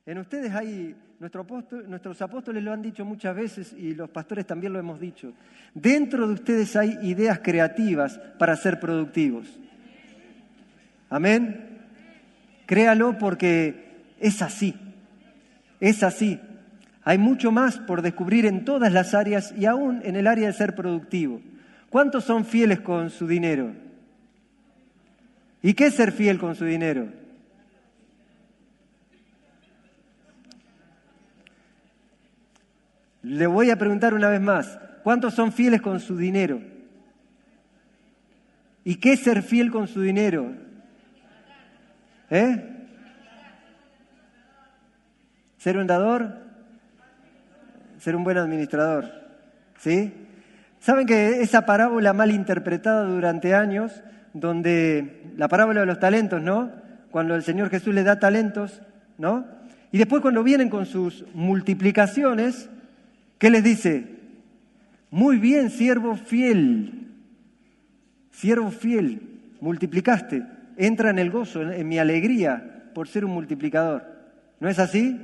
En ustedes hay, nuestros apóstoles lo han dicho muchas veces y los pastores también lo hemos dicho. Dentro de ustedes hay ideas creativas para ser productivos. Amén. Créalo porque es así. Es así. Hay mucho más por descubrir en todas las áreas y aún en el área de ser productivo. ¿Cuántos son fieles con su dinero? ¿Y qué es ser fiel con su dinero? Le voy a preguntar una vez más. ¿Cuántos son fieles con su dinero? ¿Y qué es ser fiel con su dinero? ¿Ser un dador? Ser un buen administrador. ¿Sí? ¿Saben que esa parábola mal interpretada durante años, donde la parábola de los talentos, ¿no? Cuando el Señor Jesús les da talentos, ¿no? Y después cuando vienen con sus multiplicaciones, ¿qué les dice? Muy bien, siervo fiel, multiplicaste, entra en el gozo, en mi alegría por ser un multiplicador. ¿No es así?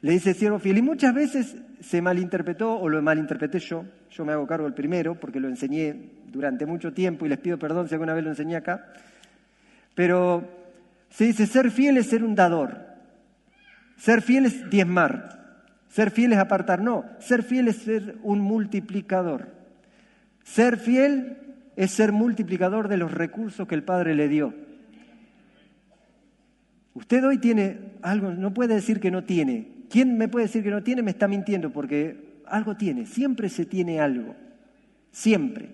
Le dice siervo fiel. Y muchas veces se malinterpretó, o lo malinterpreté yo me hago cargo del primero, porque lo enseñé durante mucho tiempo y les pido perdón si alguna vez lo enseñé acá. Pero se dice, ser fiel es ser un dador, ser fiel es diezmar. Ser fiel es apartar, no. Ser fiel es ser un multiplicador. Ser fiel es ser multiplicador de los recursos que el Padre le dio. Usted hoy tiene algo, no puede decir que no tiene. ¿Quién me puede decir que no tiene? Me está mintiendo, porque algo tiene. Siempre se tiene algo. Siempre.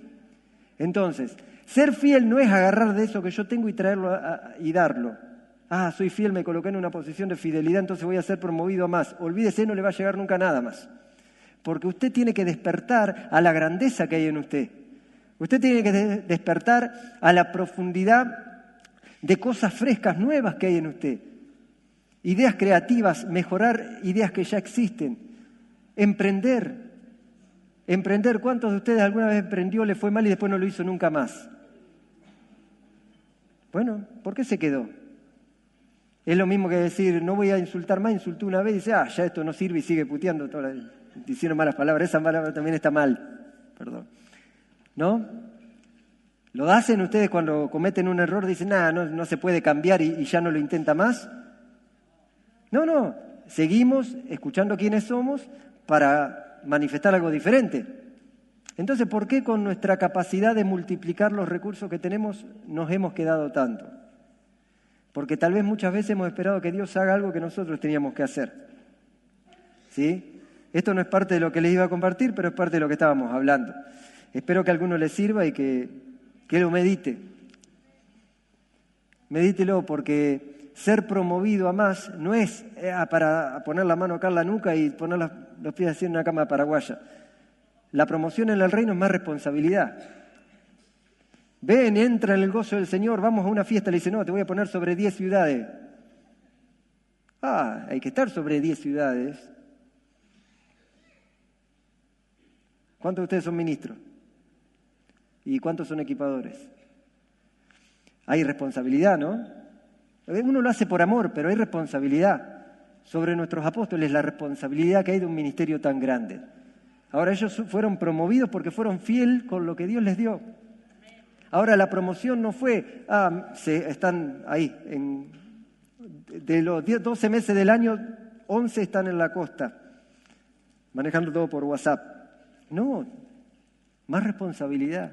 Entonces, ser fiel no es agarrar de eso que yo tengo y traerlo y darlo. Ah, soy fiel, me coloqué en una posición de fidelidad, entonces voy a ser promovido a más. Olvídese, no le va a llegar nunca nada más. Porque usted tiene que despertar a la grandeza que hay en usted. Usted tiene que despertar a la profundidad de cosas frescas, nuevas que hay en usted. Ideas creativas, mejorar ideas que ya existen. Emprender. ¿Cuántos de ustedes alguna vez emprendió, le fue mal y después no lo hizo nunca más? Bueno, ¿por qué se quedó? Es lo mismo que decir, no voy a insultar más, insultó una vez y dice, ya esto no sirve y sigue puteando, diciendo malas palabras. Esa palabra también está mal, perdón. ¿No? ¿Lo hacen ustedes cuando cometen un error? Dicen, no se puede cambiar y ya no lo intenta más. No, seguimos escuchando quiénes somos para manifestar algo diferente. Entonces, ¿por qué con nuestra capacidad de multiplicar los recursos que tenemos nos hemos quedado tanto? Porque tal vez muchas veces hemos esperado que Dios haga algo que nosotros teníamos que hacer. ¿Sí? Esto no es parte de lo que les iba a compartir, pero es parte de lo que estábamos hablando. Espero que a alguno le sirva y que lo medite. Medítelo, porque ser promovido a más no es para poner la mano acá en la nuca y poner los pies así en una cama paraguaya. La promoción en el reino es más responsabilidad. Ven, entra en el gozo del Señor, vamos a una fiesta. Le dice, no, te voy a poner sobre 10 ciudades. Hay que estar sobre 10 ciudades. ¿Cuántos de ustedes son ministros? ¿Y cuántos son equipadores? Hay responsabilidad, ¿no? Uno lo hace por amor, pero hay responsabilidad. Sobre nuestros apóstoles, la responsabilidad que hay de un ministerio tan grande. Ahora ellos fueron promovidos porque fueron fieles con lo que Dios les dio. Ahora la promoción no fue, están ahí, de los 12 meses del año, 11 están en la costa, manejando todo por WhatsApp. No, más responsabilidad.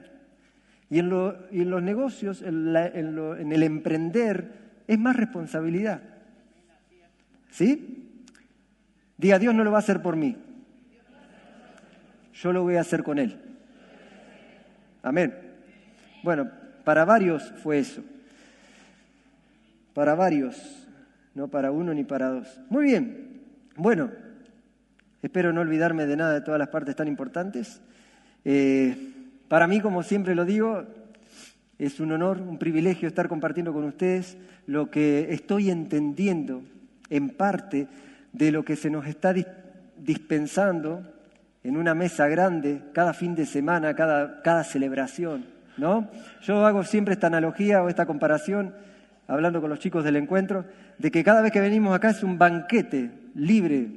Y en los negocios, en el emprender, es más responsabilidad. ¿Sí? Diga, Dios no lo va a hacer por mí. Yo lo voy a hacer con Él. Amén. Bueno, para varios fue eso. Para varios, no para uno ni para dos. Muy bien. Bueno, espero no olvidarme de nada de todas las partes tan importantes. Para mí, como siempre lo digo, es un honor, un privilegio estar compartiendo con ustedes lo que estoy entendiendo en parte de lo que se nos está dispensando en una mesa grande, cada fin de semana, cada celebración, ¿no? Yo hago siempre esta analogía o esta comparación, hablando con los chicos del encuentro, de que cada vez que venimos acá es un banquete libre,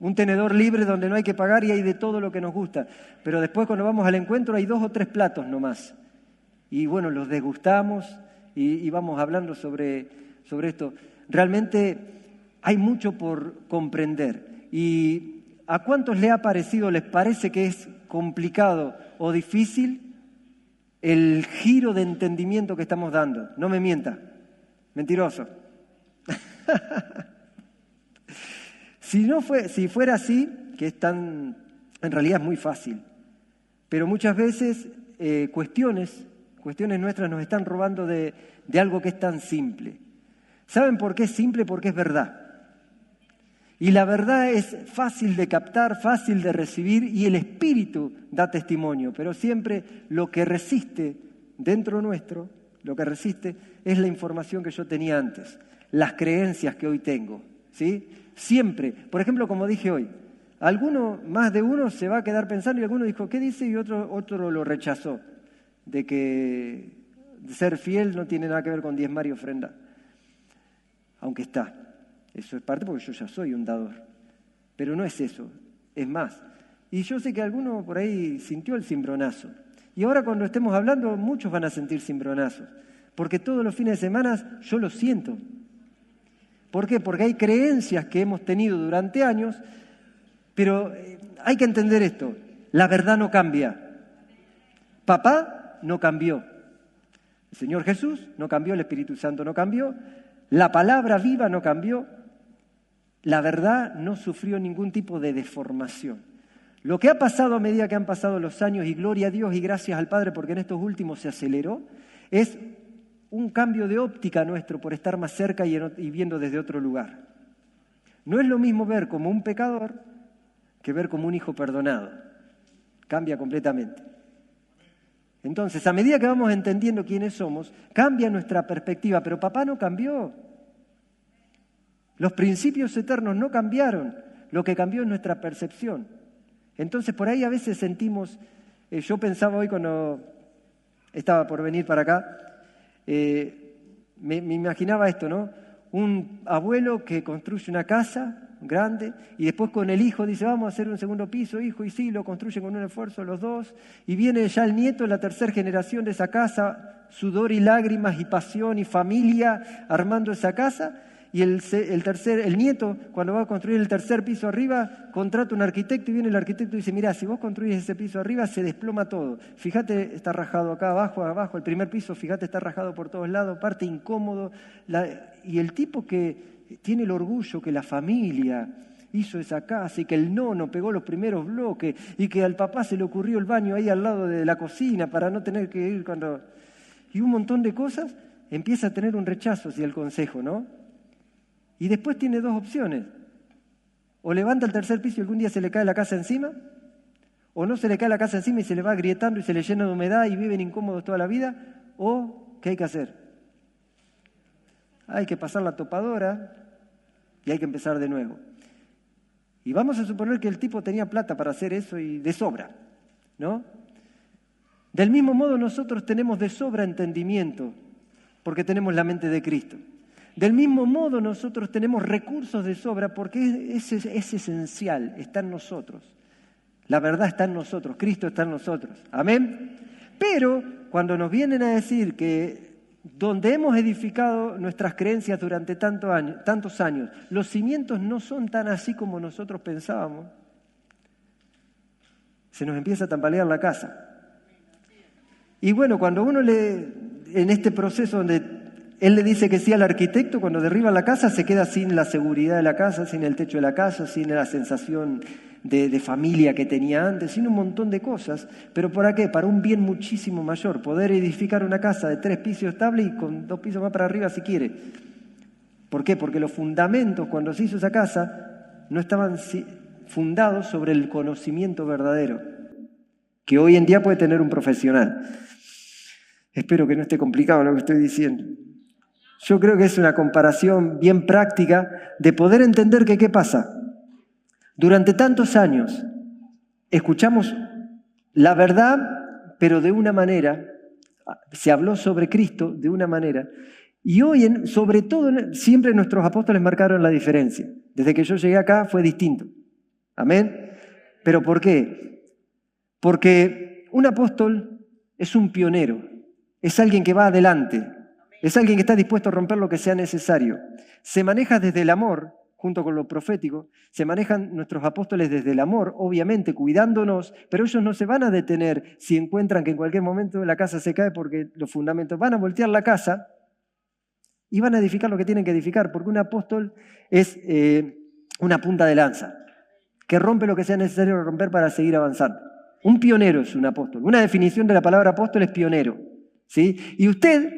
un tenedor libre donde no hay que pagar y hay de todo lo que nos gusta. Pero después cuando vamos al encuentro hay 2 o 3 platos nomás. Y bueno, los degustamos y vamos hablando sobre esto. Realmente hay mucho por comprender. ¿Y a cuántos les parece que es complicado o difícil el giro de entendimiento que estamos dando? No me mienta, mentiroso. Si fuera así, que en realidad es muy fácil, pero muchas veces cuestiones nuestras nos están robando de algo que es tan simple. ¿Saben por qué es simple? Porque es verdad. Y la verdad es fácil de captar, fácil de recibir y el Espíritu da testimonio, pero siempre lo que resiste dentro nuestro, lo que resiste es la información que yo tenía antes, las creencias que hoy tengo, ¿sí? Siempre, por ejemplo, como dije hoy, más de uno se va a quedar pensando y alguno dijo, ¿qué dice? Y otro lo rechazó, de que ser fiel no tiene nada que ver con diezmar y ofrendar, aunque está. Eso es parte porque yo ya soy un dador. Pero no es eso, es más. Y yo sé que alguno por ahí sintió el cimbronazo. Y ahora cuando estemos hablando, muchos van a sentir cimbronazos. Porque todos los fines de semana yo lo siento. ¿Por qué? Porque hay creencias que hemos tenido durante años, pero hay que entender esto. La verdad no cambia. Papá no cambió. El Señor Jesús no cambió, el Espíritu Santo no cambió, la palabra viva no cambió. La verdad no sufrió ningún tipo de deformación. Lo que ha pasado a medida que han pasado los años, y gloria a Dios y gracias al Padre porque en estos últimos se aceleró, es un cambio de óptica nuestro por estar más cerca y viendo desde otro lugar. No es lo mismo ver como un pecador que ver como un hijo perdonado. Cambia completamente. Entonces, a medida que vamos entendiendo quiénes somos, cambia nuestra perspectiva, pero papá no cambió. Los principios eternos no cambiaron, lo que cambió es nuestra percepción. Entonces por ahí a veces sentimos, yo pensaba hoy cuando estaba por venir para acá, me imaginaba esto, ¿no? Un abuelo que construye una casa grande y después con el hijo dice, vamos a hacer un segundo piso, hijo, y sí, lo construyen con un esfuerzo los dos, y viene ya el nieto, la tercera generación de esa casa, sudor y lágrimas y pasión y familia armando esa casa. Y el nieto, cuando va a construir el tercer piso arriba, contrata un arquitecto y viene el arquitecto y dice, mirá, si vos construís ese piso arriba, se desploma todo. Fíjate, está rajado acá abajo, el primer piso, fíjate, está rajado por todos lados, parte incómodo. Y el tipo que tiene el orgullo que la familia hizo esa casa y que el nono pegó los primeros bloques y que al papá se le ocurrió el baño ahí al lado de la cocina para no tener que ir cuando... Y un montón de cosas, empieza a tener un rechazo hacia el consejo, ¿no? Y después tiene 2 opciones. O levanta el tercer piso y algún día se le cae la casa encima, o no se le cae la casa encima y se le va agrietando y se le llena de humedad y viven incómodos toda la vida, o ¿qué hay que hacer? Hay que pasar la topadora y hay que empezar de nuevo. Y vamos a suponer que el tipo tenía plata para hacer eso y de sobra, ¿no? Del mismo modo nosotros tenemos de sobra entendimiento porque tenemos la mente de Cristo. Del mismo modo nosotros tenemos recursos de sobra porque es esencial, está en nosotros. La verdad está en nosotros, Cristo está en nosotros. Amén. Pero cuando nos vienen a decir que donde hemos edificado nuestras creencias durante tantos años, los cimientos no son tan así como nosotros pensábamos, se nos empieza a tambalear la casa. Y bueno, cuando uno en este proceso donde él le dice que sí al arquitecto, cuando derriba la casa se queda sin la seguridad de la casa, sin el techo de la casa, sin la sensación de familia que tenía antes, sin un montón de cosas. ¿Pero para qué? Para un bien muchísimo mayor, poder edificar una casa de 3 pisos estable y con 2 pisos más para arriba si quiere. ¿Por qué? Porque los fundamentos, cuando se hizo esa casa, no estaban fundados sobre el conocimiento verdadero, que hoy en día puede tener un profesional. Espero que no esté complicado lo que estoy diciendo. Yo creo que es una comparación bien práctica de poder entender que ¿qué pasa? Durante tantos años escuchamos la verdad, pero de una manera, se habló sobre Cristo de una manera, Y hoy, sobre todo, siempre nuestros apóstoles marcaron la diferencia. Desde que yo llegué acá fue distinto. Amén. ¿Pero por qué? Porque un apóstol es un pionero, es alguien que va adelante, es alguien que está dispuesto a romper lo que sea necesario. Se maneja desde el amor, junto con lo profético, se manejan nuestros apóstoles desde el amor, obviamente cuidándonos, pero ellos no se van a detener si encuentran que en cualquier momento la casa se cae porque los fundamentos van a voltear la casa y van a edificar lo que tienen que edificar, porque un apóstol es una punta de lanza, que rompe lo que sea necesario romper para seguir avanzando. Un pionero es un apóstol. Una definición de la palabra apóstol es pionero, ¿sí? Y usted,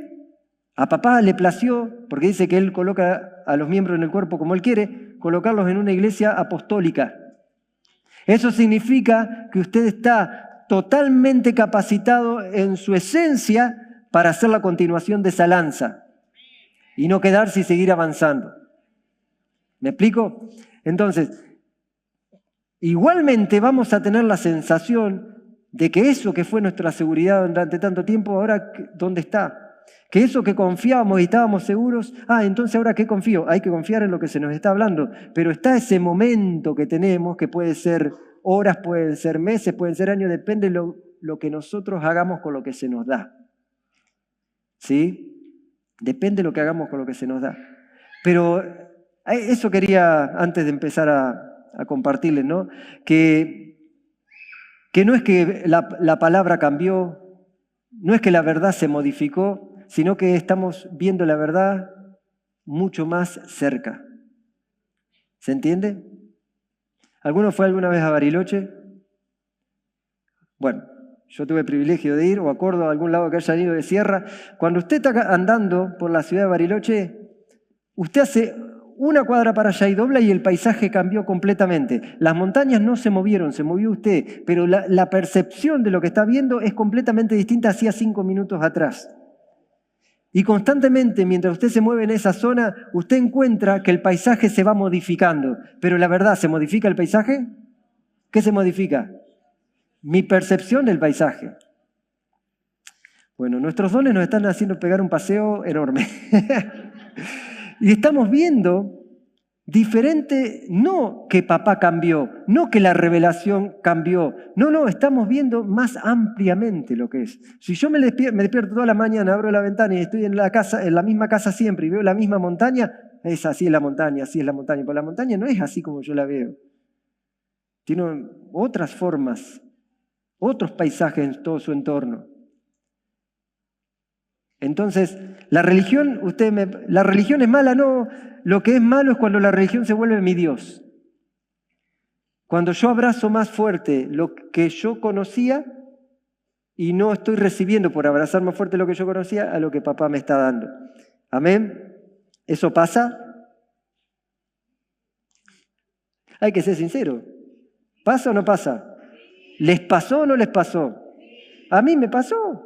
a papá le plació, porque dice que él coloca a los miembros en el cuerpo como él quiere, colocarlos en una iglesia apostólica. Eso significa que usted está totalmente capacitado en su esencia para hacer la continuación de esa lanza y no quedarse y seguir avanzando. ¿Me explico? Entonces, igualmente vamos a tener la sensación de que eso que fue nuestra seguridad durante tanto tiempo, ahora ¿dónde está? Que eso que confiábamos y estábamos seguros, entonces ahora ¿qué confío? Hay que confiar en lo que se nos está hablando, pero está ese momento que tenemos, que puede ser horas, pueden ser meses, pueden ser años, depende de lo que nosotros hagamos con lo que se nos da. ¿Sí? Depende de lo que hagamos con lo que se nos da. Pero eso quería, antes de empezar a compartirles, ¿no? Que no es que la palabra cambió, no es que la verdad se modificó, sino que estamos viendo la verdad mucho más cerca. ¿Se entiende? ¿Alguno fue alguna vez a Bariloche? Bueno, yo tuve el privilegio de ir, o a Córdoba, a algún lado que hayan ido de sierra. Cuando usted está andando por la ciudad de Bariloche, usted hace una cuadra para allá y dobla y el paisaje cambió completamente. Las montañas no se movieron, se movió usted, pero la percepción de lo que está viendo es completamente distinta a hacía 5 minutos atrás. Y constantemente, mientras usted se mueve en esa zona, usted encuentra que el paisaje se va modificando. Pero la verdad, ¿se modifica el paisaje? ¿Qué se modifica? Mi percepción del paisaje. Bueno, nuestros dones nos están haciendo pegar un paseo enorme. Y estamos viendo diferente, no que papá cambió, no que la revelación cambió, no, estamos viendo más ampliamente lo que es. Si yo me despierto toda la mañana, abro la ventana y estoy en la misma casa siempre y veo la misma montaña, es así es la montaña, así es la montaña. Pero la montaña no es así como yo la veo. Tiene otras formas, otros paisajes en todo su entorno. Entonces, la religión es mala, no. Lo que es malo es cuando la religión se vuelve mi Dios. Cuando yo abrazo más fuerte lo que yo conocía y no estoy recibiendo por abrazar más fuerte lo que yo conocía a lo que papá me está dando. ¿Amén? ¿Eso pasa? Hay que ser sincero. ¿Pasa o no pasa? ¿Les pasó o no les pasó? A mí me pasó.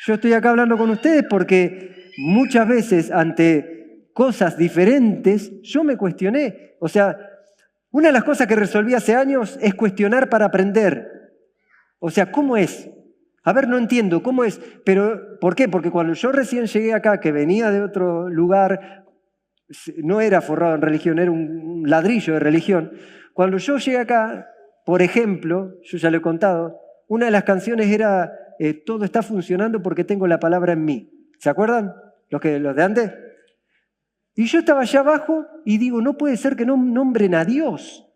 Yo estoy acá hablando con ustedes porque muchas veces ante cosas diferentes yo me cuestioné. O sea, una de las cosas que resolví hace años es cuestionar para aprender. O sea, ¿cómo es? A ver, no entiendo, ¿cómo es? Pero, ¿por qué? Porque cuando yo recién llegué acá, que venía de otro lugar, no era forrado en religión, era un ladrillo de religión. Cuando yo llegué acá, por ejemplo, yo ya lo he contado, una de las canciones era todo está funcionando porque tengo la palabra en mí. ¿Se acuerdan? Los de antes. Y yo estaba allá abajo y digo, no puede ser que no nombren a Dios.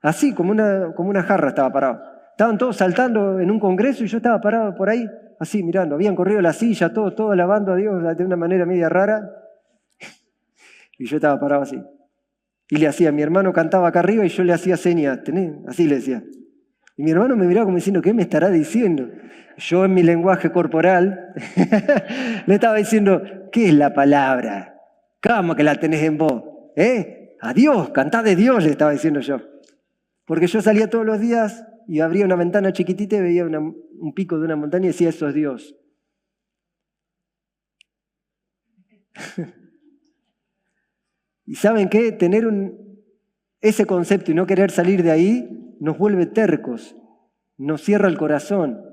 Así, como una jarra estaba parado. Estaban todos saltando en un congreso y yo estaba parado por ahí, así mirando. Habían corrido la silla, todo alabando a Dios de una manera media rara. Y yo estaba parado así. Y le hacía, mi hermano cantaba acá arriba y yo le hacía señas, así le decía. Y mi hermano me miraba como diciendo, ¿qué me estará diciendo? Yo en mi lenguaje corporal le estaba diciendo, ¿qué es la palabra? ¿Cómo que la tenés en vos? A Dios, cantá de Dios, le estaba diciendo yo. Porque yo salía todos los días y abría una ventana chiquitita y veía un pico de una montaña y decía, eso es Dios. ¿Y saben qué? Tener ese concepto y no querer salir de ahí nos vuelve tercos, nos cierra el corazón.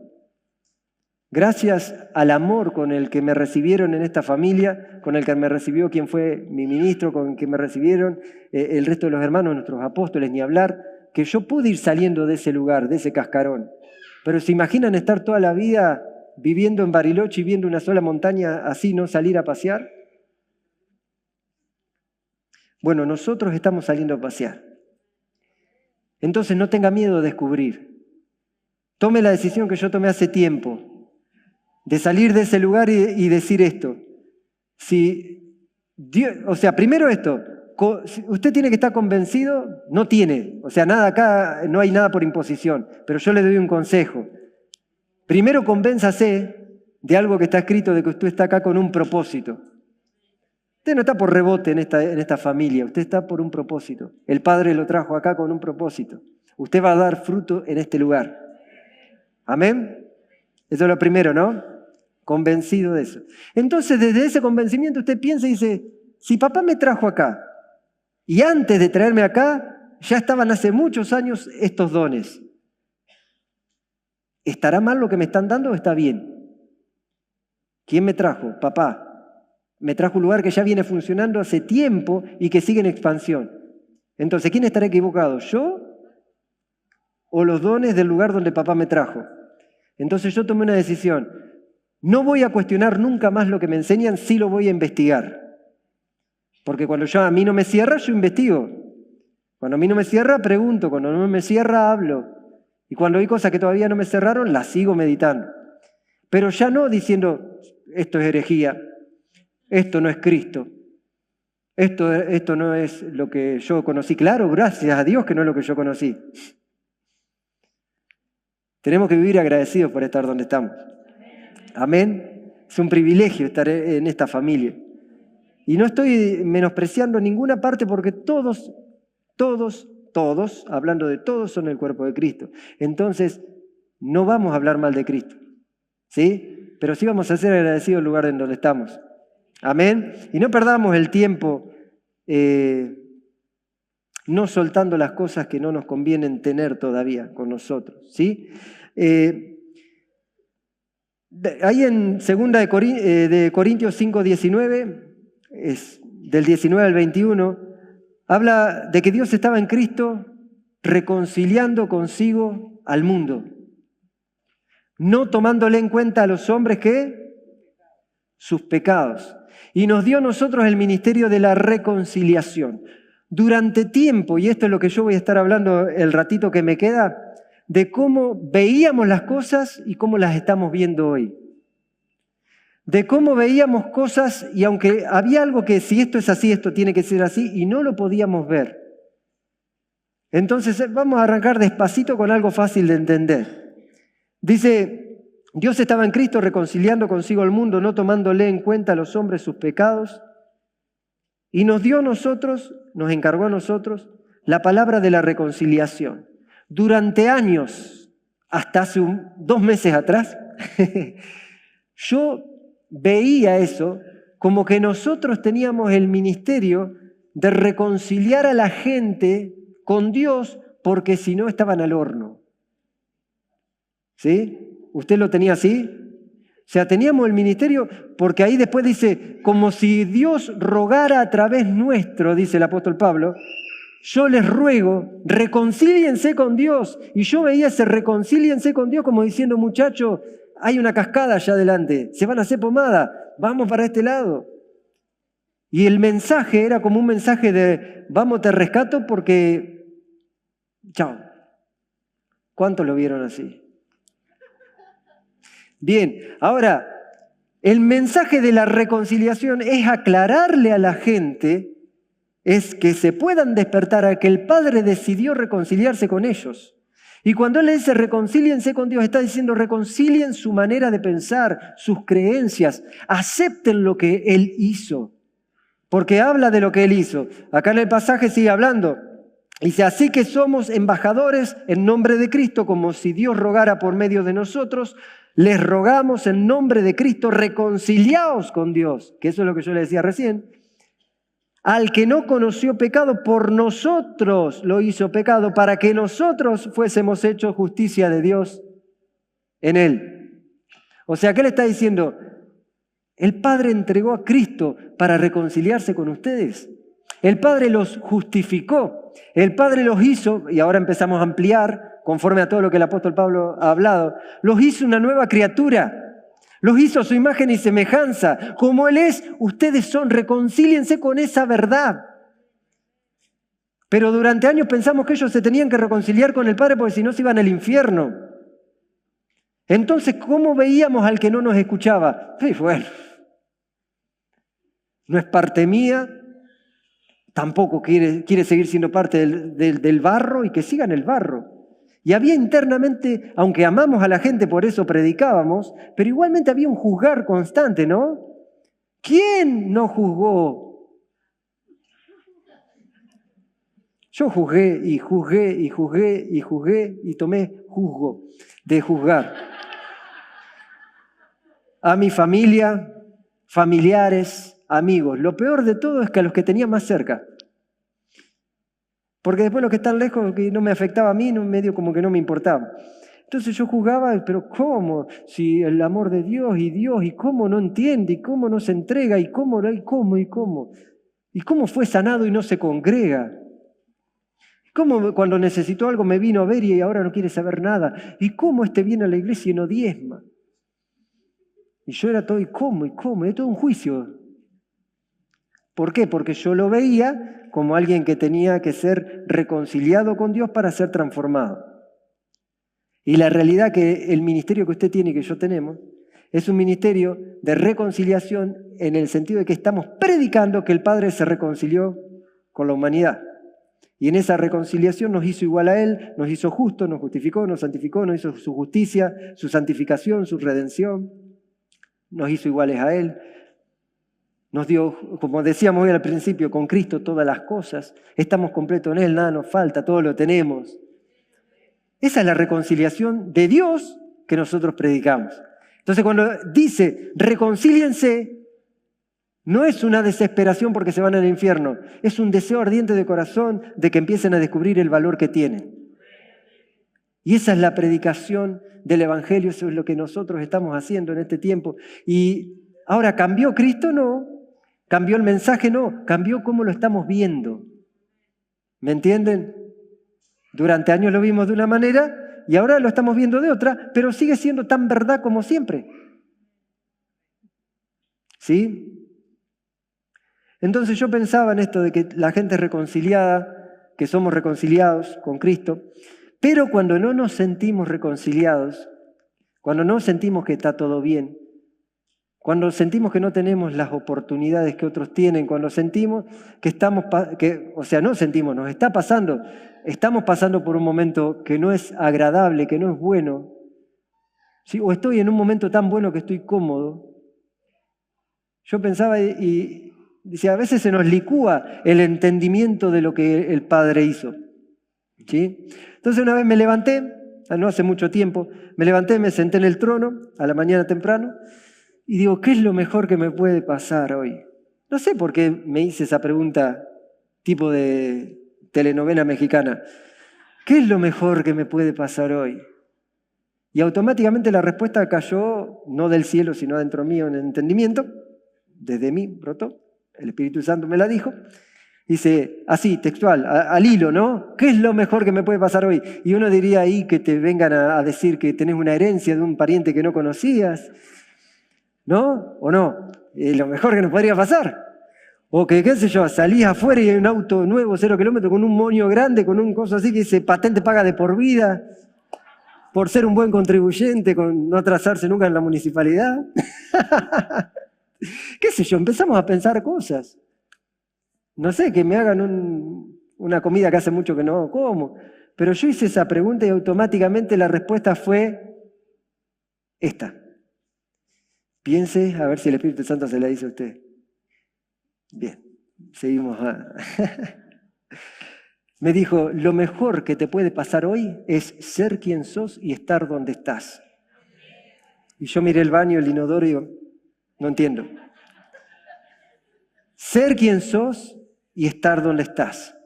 Gracias al amor con el que me recibieron en esta familia, con el que me recibió quien fue mi ministro, con el que me recibieron el resto de los hermanos, nuestros apóstoles, ni hablar, que yo pude ir saliendo de ese lugar, de ese cascarón. Pero ¿se imaginan estar toda la vida viviendo en Bariloche y viendo una sola montaña así, no salir a pasear? Bueno, nosotros estamos saliendo a pasear. Entonces no tenga miedo de descubrir. Tome la decisión que yo tomé hace tiempo, de salir de ese lugar y decir esto. Si Dios, primero esto, usted tiene que estar convencido, no tiene, nada acá, no hay nada por imposición, pero yo le doy un consejo. Primero convénzase de algo que está escrito, de que usted está acá con un propósito. Usted no está por rebote en esta familia, usted está por un propósito. El Padre lo trajo acá con un propósito. Usted va a dar fruto en este lugar. ¿Amén? Eso es lo primero, ¿no? Convencido de eso. Entonces, desde ese convencimiento usted piensa y dice, si papá me trajo acá, y antes de traerme acá, ya estaban hace muchos años estos dones. ¿Estará mal lo que me están dando o está bien? ¿Quién me trajo? Papá. Me trajo un lugar que ya viene funcionando hace tiempo y que sigue en expansión. Entonces, ¿quién estará equivocado? ¿Yo o los dones del lugar donde papá me trajo? Entonces yo tomé una decisión. No voy a cuestionar nunca más lo que me enseñan, sí lo voy a investigar. Porque cuando a mí no me cierra, yo investigo. Cuando a mí no me cierra, pregunto. Cuando no me cierra, hablo. Y cuando hay cosas que todavía no me cerraron, las sigo meditando. Pero ya no diciendo, esto es herejía, esto no es Cristo, esto no es lo que yo conocí. Claro, gracias a Dios que no es lo que yo conocí. Tenemos que vivir agradecidos por estar donde estamos. Amén. Es un privilegio estar en esta familia. Y no estoy menospreciando ninguna parte porque todos, hablando de todos, son el cuerpo de Cristo. Entonces, no vamos a hablar mal de Cristo, ¿sí? Pero sí vamos a ser agradecidos del lugar en donde estamos. Amén. Y no perdamos el tiempo no soltando las cosas que no nos convienen tener todavía con nosotros, ¿sí? Ahí en 2 de Corintios 5:19, es del 19 al 21, habla de que Dios estaba en Cristo reconciliando consigo al mundo, no tomándole en cuenta a los hombres que sus pecados. Y nos dio a nosotros el ministerio de la reconciliación. Durante tiempo, y esto es lo que yo voy a estar hablando el ratito que me queda, de cómo veíamos las cosas y cómo las estamos viendo hoy. De cómo veíamos cosas y aunque había algo que si esto es así, esto tiene que ser así, y no lo podíamos ver. Entonces vamos a arrancar despacito con algo fácil de entender. Dice, Dios estaba en Cristo reconciliando consigo al mundo, no tomándole en cuenta a los hombres sus pecados, y nos dio a nosotros, nos encargó a nosotros, la palabra de la reconciliación. Durante años, hasta hace 2 meses atrás, yo veía eso como que nosotros teníamos el ministerio de reconciliar a la gente con Dios porque si no estaban al horno. ¿Sí? ¿Usted lo tenía así? O sea, teníamos el ministerio porque ahí después dice, como si Dios rogara a través nuestro, dice el apóstol Pablo, yo les ruego, reconcíliense con Dios. Y yo veía ese reconcíliense con Dios como diciendo, muchachos, hay una cascada allá adelante, se van a hacer pomada, vamos para este lado. Y el mensaje era como un mensaje de, vamos, te rescato porque, chao. ¿Cuántos lo vieron así? Bien, ahora, el mensaje de la reconciliación es aclararle a la gente, es que se puedan despertar a que el Padre decidió reconciliarse con ellos. Y cuando Él le dice reconcíliense con Dios, está diciendo reconcilien su manera de pensar, sus creencias, acepten lo que Él hizo, porque habla de lo que Él hizo. Acá en el pasaje sigue hablando. Dice, así que somos embajadores en nombre de Cristo, como si Dios rogara por medio de nosotros, les rogamos en nombre de Cristo, reconciliaos con Dios, que eso es lo que yo le decía recién. Al que no conoció pecado, por nosotros lo hizo pecado, para que nosotros fuésemos hechos justicia de Dios en él. O sea, ¿qué le está diciendo? El Padre entregó a Cristo para reconciliarse con ustedes. El Padre los justificó. El Padre los hizo, y ahora empezamos a ampliar, conforme a todo lo que el apóstol Pablo ha hablado, los hizo una nueva criatura. Los hizo a su imagen y semejanza. Como Él es, ustedes son. Reconcíliense con esa verdad. Pero durante años pensamos que ellos se tenían que reconciliar con el Padre porque si no se iban al infierno. Entonces, ¿cómo veíamos al que no nos escuchaba? Sí, bueno, no es parte mía, tampoco quiere seguir siendo parte del barro y que siga en el barro. Y había internamente, aunque amamos a la gente, por eso predicábamos, pero igualmente había un juzgar constante, ¿no? ¿Quién no juzgó? Yo juzgué y juzgué y juzgué y juzgué y tomé juzgo de juzgar. A mi familia, familiares, amigos. Lo peor de todo es que a los que tenía más cerca. Porque después los que están lejos, que no me afectaba a mí, medio como que no me importaba. Entonces yo juzgaba, pero ¿cómo? Si el amor de Dios, y cómo no entiende, y cómo no se entrega, y cómo. ¿Y cómo fue sanado y no se congrega? ¿Cómo cuando necesitó algo me vino a ver y ahora no quiere saber nada? ¿Y cómo viene a la iglesia y no diezma? Y yo era todo, ¿y cómo? Era todo un juicio. ¿Por qué? Porque yo lo veía como alguien que tenía que ser reconciliado con Dios para ser transformado. Y la realidad que el ministerio que usted tiene y que yo tenemos es un ministerio de reconciliación en el sentido de que estamos predicando que el Padre se reconcilió con la humanidad. Y en esa reconciliación nos hizo igual a Él, nos hizo justos, nos justificó, nos santificó, nos hizo su justicia, su santificación, su redención. Nos hizo iguales a Él. Nos dio, como decíamos hoy al principio, con Cristo todas las cosas. Estamos completos en Él, nada nos falta, todo lo tenemos. Esa es la reconciliación de Dios que nosotros predicamos. Entonces cuando dice reconcíliense, no es una desesperación porque se van al infierno, es un deseo ardiente de corazón de que empiecen a descubrir el valor que tienen. Y esa es la predicación del Evangelio, eso es lo que nosotros estamos haciendo en este tiempo. Y ahora, ¿cambió Cristo? No. ¿Cambió el mensaje? No. Cambió cómo lo estamos viendo. ¿Me entienden? Durante años lo vimos de una manera y ahora lo estamos viendo de otra, pero sigue siendo tan verdad como siempre. ¿Sí? Entonces yo pensaba en esto de que la gente es reconciliada, que somos reconciliados con Cristo, pero cuando no nos sentimos reconciliados, cuando no sentimos que está todo bien, cuando sentimos que no tenemos las oportunidades que otros tienen, cuando sentimos que nos está pasando, estamos pasando por un momento que no es agradable, que no es bueno, ¿sí? O estoy en un momento tan bueno que estoy cómodo. Yo pensaba y decía, a veces se nos licúa el entendimiento de lo que el Padre hizo, ¿sí? Entonces una vez me levanté, no hace mucho tiempo, me senté en el trono a la mañana temprano y digo, ¿qué es lo mejor que me puede pasar hoy? No sé por qué me hice esa pregunta tipo de telenovela mexicana. ¿Qué es lo mejor que me puede pasar hoy? Y automáticamente la respuesta cayó, no del cielo, sino dentro mío en el entendimiento, desde mí brotó, el Espíritu Santo me la dijo. Dice, así, textual, al hilo, ¿no? ¿Qué es lo mejor que me puede pasar hoy? Y uno diría ahí que te vengan a decir que tenés una herencia de un pariente que no conocías, ¿no? ¿O no? Lo mejor que nos podría pasar. O que, qué sé yo, salís afuera y hay un auto nuevo, 0 kilómetros, con un moño grande, con un coso así que dice patente paga de por vida, por ser un buen contribuyente, con no atrasarse nunca en la municipalidad. ¿Qué sé yo? Empezamos a pensar cosas. No sé, que me hagan una comida que hace mucho que no como. Pero yo hice esa pregunta y automáticamente la respuesta fue esta. Piense a ver si el Espíritu Santo se la dice a usted. Bien, seguimos. Me dijo, lo mejor que te puede pasar hoy es ser quien sos y estar donde estás. Y yo miré el baño, el inodoro y digo, no entiendo. Ser quien sos y estar donde estás.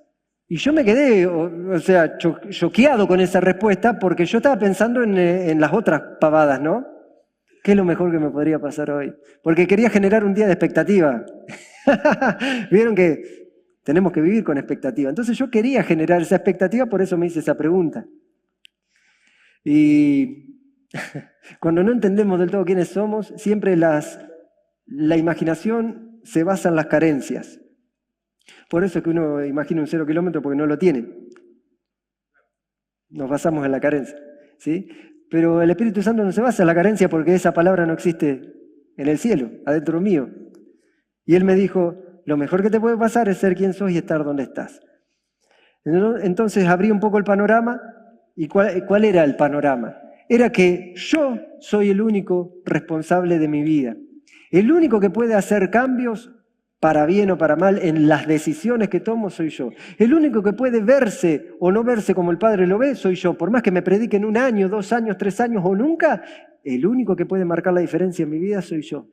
Y yo me quedé, choqueado con esa respuesta porque yo estaba pensando en las otras pavadas, ¿no? ¿qué es lo mejor que me podría pasar hoy? Porque quería generar un día de expectativa. Vieron que tenemos que vivir con expectativa. Entonces yo quería generar esa expectativa, por eso me hice esa pregunta. Y cuando no entendemos del todo quiénes somos, siempre la imaginación se basa en las carencias. Por eso es que uno imagina un 0 kilómetro porque no lo tiene. Nos basamos en la carencia, ¿sí? Pero el Espíritu Santo no se basa en la carencia porque esa palabra no existe en el cielo, adentro mío. Y Él me dijo, lo mejor que te puede pasar es ser quien sos y estar donde estás. Entonces abrí un poco el panorama. ¿Y cuál era el panorama? Era que yo soy el único responsable de mi vida. El único que puede hacer cambios para bien o para mal en las decisiones que tomo soy yo. El único que puede verse o no verse como el Padre lo ve soy yo. Por más que me prediquen 1 año, 2 años, 3 años o nunca, el único que puede marcar la diferencia en mi vida soy yo.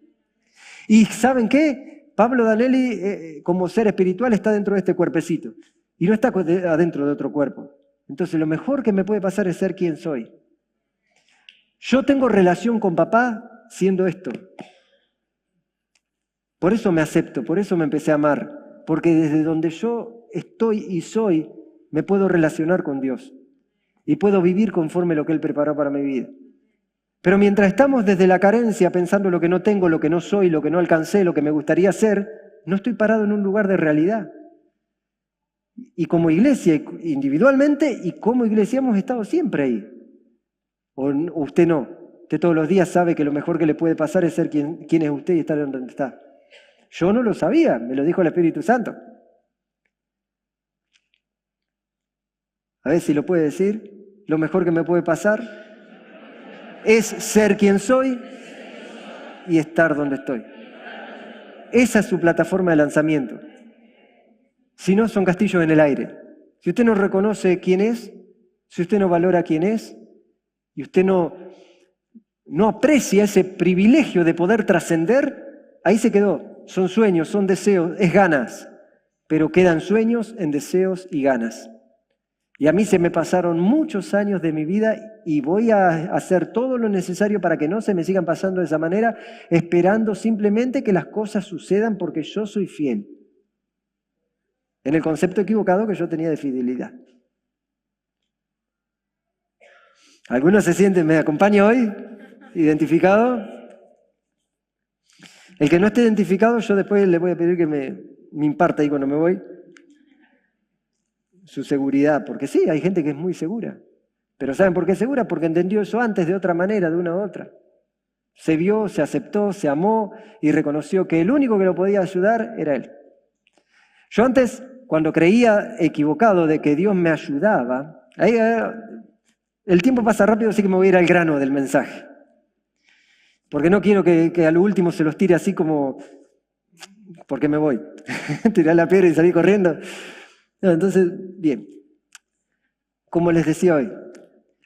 ¿Y saben qué? Pablo Danelli, como ser espiritual, está dentro de este cuerpecito y no está adentro de otro cuerpo. Entonces lo mejor que me puede pasar es ser quien soy. Yo tengo relación con papá siendo esto. Por eso me acepto, por eso me empecé a amar, porque desde donde yo estoy y soy, me puedo relacionar con Dios y puedo vivir conforme a lo que Él preparó para mi vida. Pero mientras estamos desde la carencia pensando lo que no tengo, lo que no soy, lo que no alcancé, lo que me gustaría ser, no estoy parado en un lugar de realidad. Y como iglesia, individualmente y como iglesia hemos estado siempre ahí. O usted no, usted todos los días sabe que lo mejor que le puede pasar es ser quien es usted y estar donde está. Yo no lo sabía, me lo dijo el Espíritu Santo. A ver si lo puede decir. Lo mejor que me puede pasar es ser quien soy y estar donde estoy. Esa es su plataforma de lanzamiento. Si no, son castillos en el aire. Si usted no reconoce quién es, si usted no valora quién es, y usted no aprecia ese privilegio de poder trascender, ahí se quedó. Son sueños, son deseos, es ganas, pero quedan sueños en deseos y ganas. Y a mí se me pasaron muchos años de mi vida y voy a hacer todo lo necesario para que no se me sigan pasando de esa manera, esperando simplemente que las cosas sucedan porque yo soy fiel. En el concepto equivocado que yo tenía de fidelidad. ¿Algunos se sienten, me acompaña hoy? ¿Identificado? El que no esté identificado, yo después le voy a pedir que me imparta ahí cuando me voy su seguridad, porque sí, hay gente que es muy segura. Pero ¿saben por qué es segura? Porque entendió eso antes de otra manera, de una u otra. Se vio, se aceptó, se amó y reconoció que el único que lo podía ayudar era Él. Yo antes, cuando creía equivocado de que Dios me ayudaba, el tiempo pasa rápido, así que me voy a ir al grano del mensaje. Porque no quiero que a lo último se los tire así como, porque me voy. Tirar la piedra y salir corriendo. No, entonces, bien. Como les decía hoy,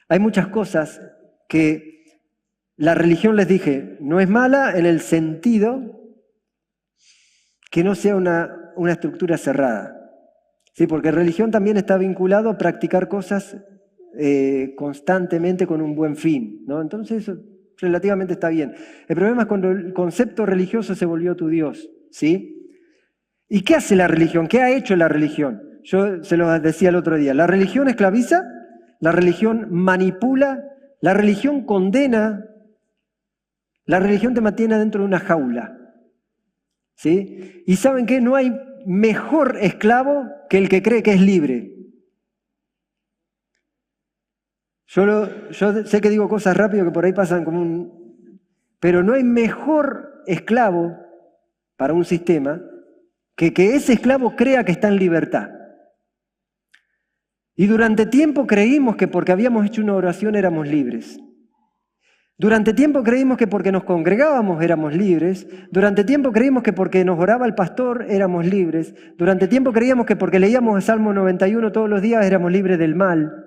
hay muchas cosas que la religión, les dije, no es mala en el sentido que no sea una estructura cerrada. ¿Sí? Porque religión también está vinculado a practicar cosas constantemente con un buen fin, ¿no? Entonces eso relativamente está bien. El problema es cuando el concepto religioso se volvió tu Dios, ¿sí? ¿Y qué hace la religión? ¿Qué ha hecho la religión? Yo se lo decía el otro día. La religión esclaviza, la religión manipula, la religión condena, la religión te mantiene dentro de una jaula, ¿sí? Y ¿saben qué? No hay mejor esclavo que el que cree que es libre. Yo sé que digo cosas rápido que por ahí pasan como un... Pero no hay mejor esclavo para un sistema que ese esclavo crea que está en libertad. Y durante tiempo creímos que porque habíamos hecho una oración éramos libres. Durante tiempo creímos que porque nos congregábamos éramos libres. Durante tiempo creímos que porque nos oraba el pastor éramos libres. Durante tiempo creíamos que porque leíamos el Salmo 91 todos los días éramos libres del mal.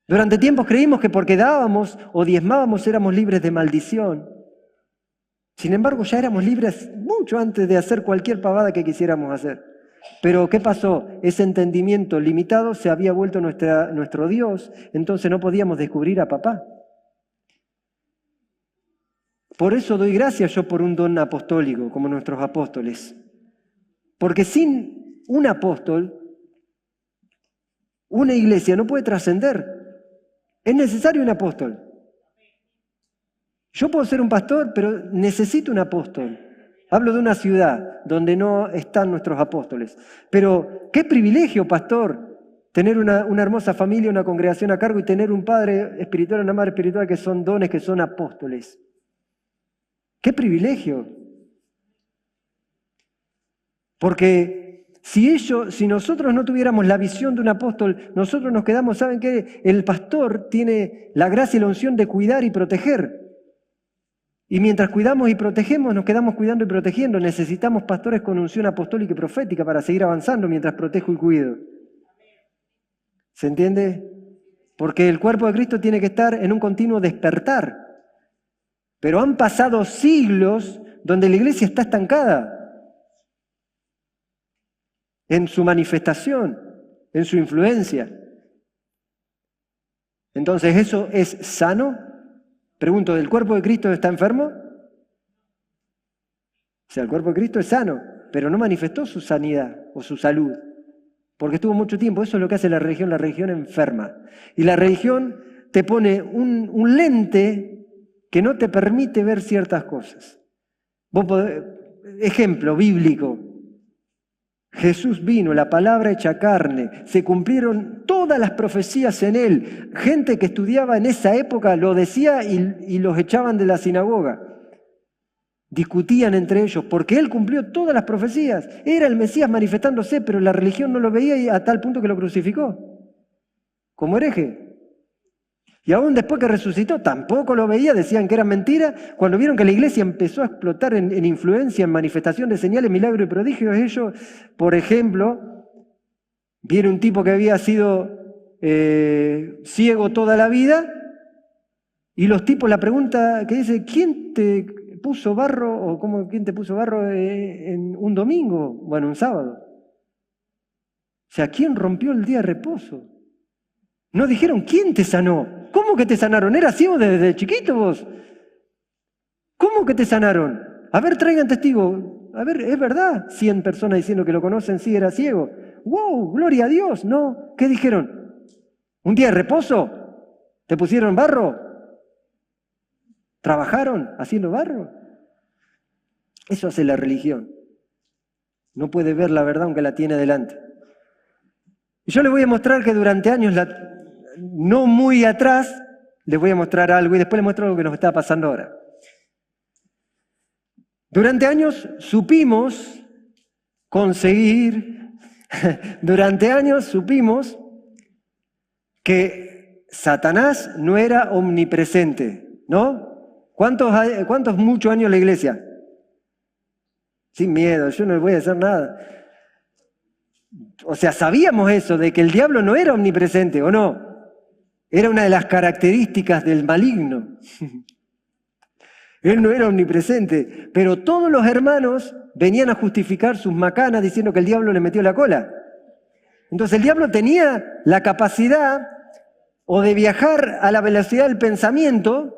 Durante tiempos creímos que porque dábamos o diezmábamos éramos libres de maldición. Sin embargo, ya éramos libres mucho antes de hacer cualquier pavada que quisiéramos hacer. Pero ¿qué pasó? Ese entendimiento limitado se había vuelto nuestro Dios, entonces no podíamos descubrir a papá. Por eso doy gracias yo por un don apostólico, como nuestros apóstoles. Porque sin un apóstol, una iglesia no puede trascender. Es necesario un apóstol. Yo puedo ser un pastor, pero necesito un apóstol. Hablo de una ciudad donde no están nuestros apóstoles. Pero qué privilegio, pastor, tener una hermosa familia, una congregación a cargo y tener un padre espiritual, una madre espiritual que son dones, que son apóstoles. ¡Qué privilegio! Porque si nosotros no tuviéramos la visión de un apóstol, nosotros nos quedamos, ¿saben qué? El pastor tiene la gracia y la unción de cuidar y proteger. Y mientras cuidamos y protegemos, nos quedamos cuidando y protegiendo. Necesitamos pastores con unción apostólica y profética para seguir avanzando mientras protejo y cuido. ¿Se entiende? Porque el cuerpo de Cristo tiene que estar en un continuo despertar. Pero han pasado siglos donde la iglesia está estancada en su manifestación, en su influencia. Entonces, ¿eso es sano? Pregunto, ¿el cuerpo de Cristo está enfermo? O sea, el cuerpo de Cristo es sano, pero no manifestó su sanidad o su salud, porque estuvo mucho tiempo. Eso es lo que hace la religión enferma. Y la religión te pone un lente que no te permite ver ciertas cosas. Ejemplo bíblico. Jesús vino, la palabra hecha carne, se cumplieron todas las profecías en él. Gente que estudiaba en esa época lo decía y los echaban de la sinagoga. Discutían entre ellos porque él cumplió todas las profecías. Era el Mesías manifestándose, pero la religión no lo veía y a tal punto que lo crucificó como hereje. Y aún después que resucitó, tampoco lo veía, decían que era mentira. Cuando vieron que la iglesia empezó a explotar en influencia, en manifestación de señales, milagros y prodigios, ellos, por ejemplo, vieron un tipo que había sido ciego toda la vida, y los tipos, la pregunta que dice, ¿quién te puso barro, o quién te puso barro en un domingo? Bueno, un sábado. O sea, ¿quién rompió el día de reposo? No dijeron, ¿quién te sanó? ¿Cómo que te sanaron? ¿Eras ciego desde chiquito vos? ¿Cómo que te sanaron? A ver, traigan testigos. A ver, ¿es verdad? 100 personas diciendo que lo conocen, sí, era ciego. ¡Wow! ¡Gloria a Dios! ¿No? ¿Qué dijeron? ¿Un día de reposo? ¿Te pusieron barro? ¿Trabajaron haciendo barro? Eso hace la religión. No puede ver la verdad aunque la tiene delante. Y yo les voy a mostrar que durante años, no muy atrás, les voy a mostrar algo y después les muestro algo que nos está pasando ahora. Durante años supimos que Satanás no era omnipresente, ¿no? ¿Cuántos muchos años la iglesia? Sin miedo, yo no les voy a hacer nada. O sea, sabíamos eso, de que el diablo no era omnipresente, ¿o no? Era una de las características del maligno. Él no era omnipresente, pero todos los hermanos venían a justificar sus macanas diciendo que el diablo le metió la cola. Entonces el diablo tenía la capacidad o de viajar a la velocidad del pensamiento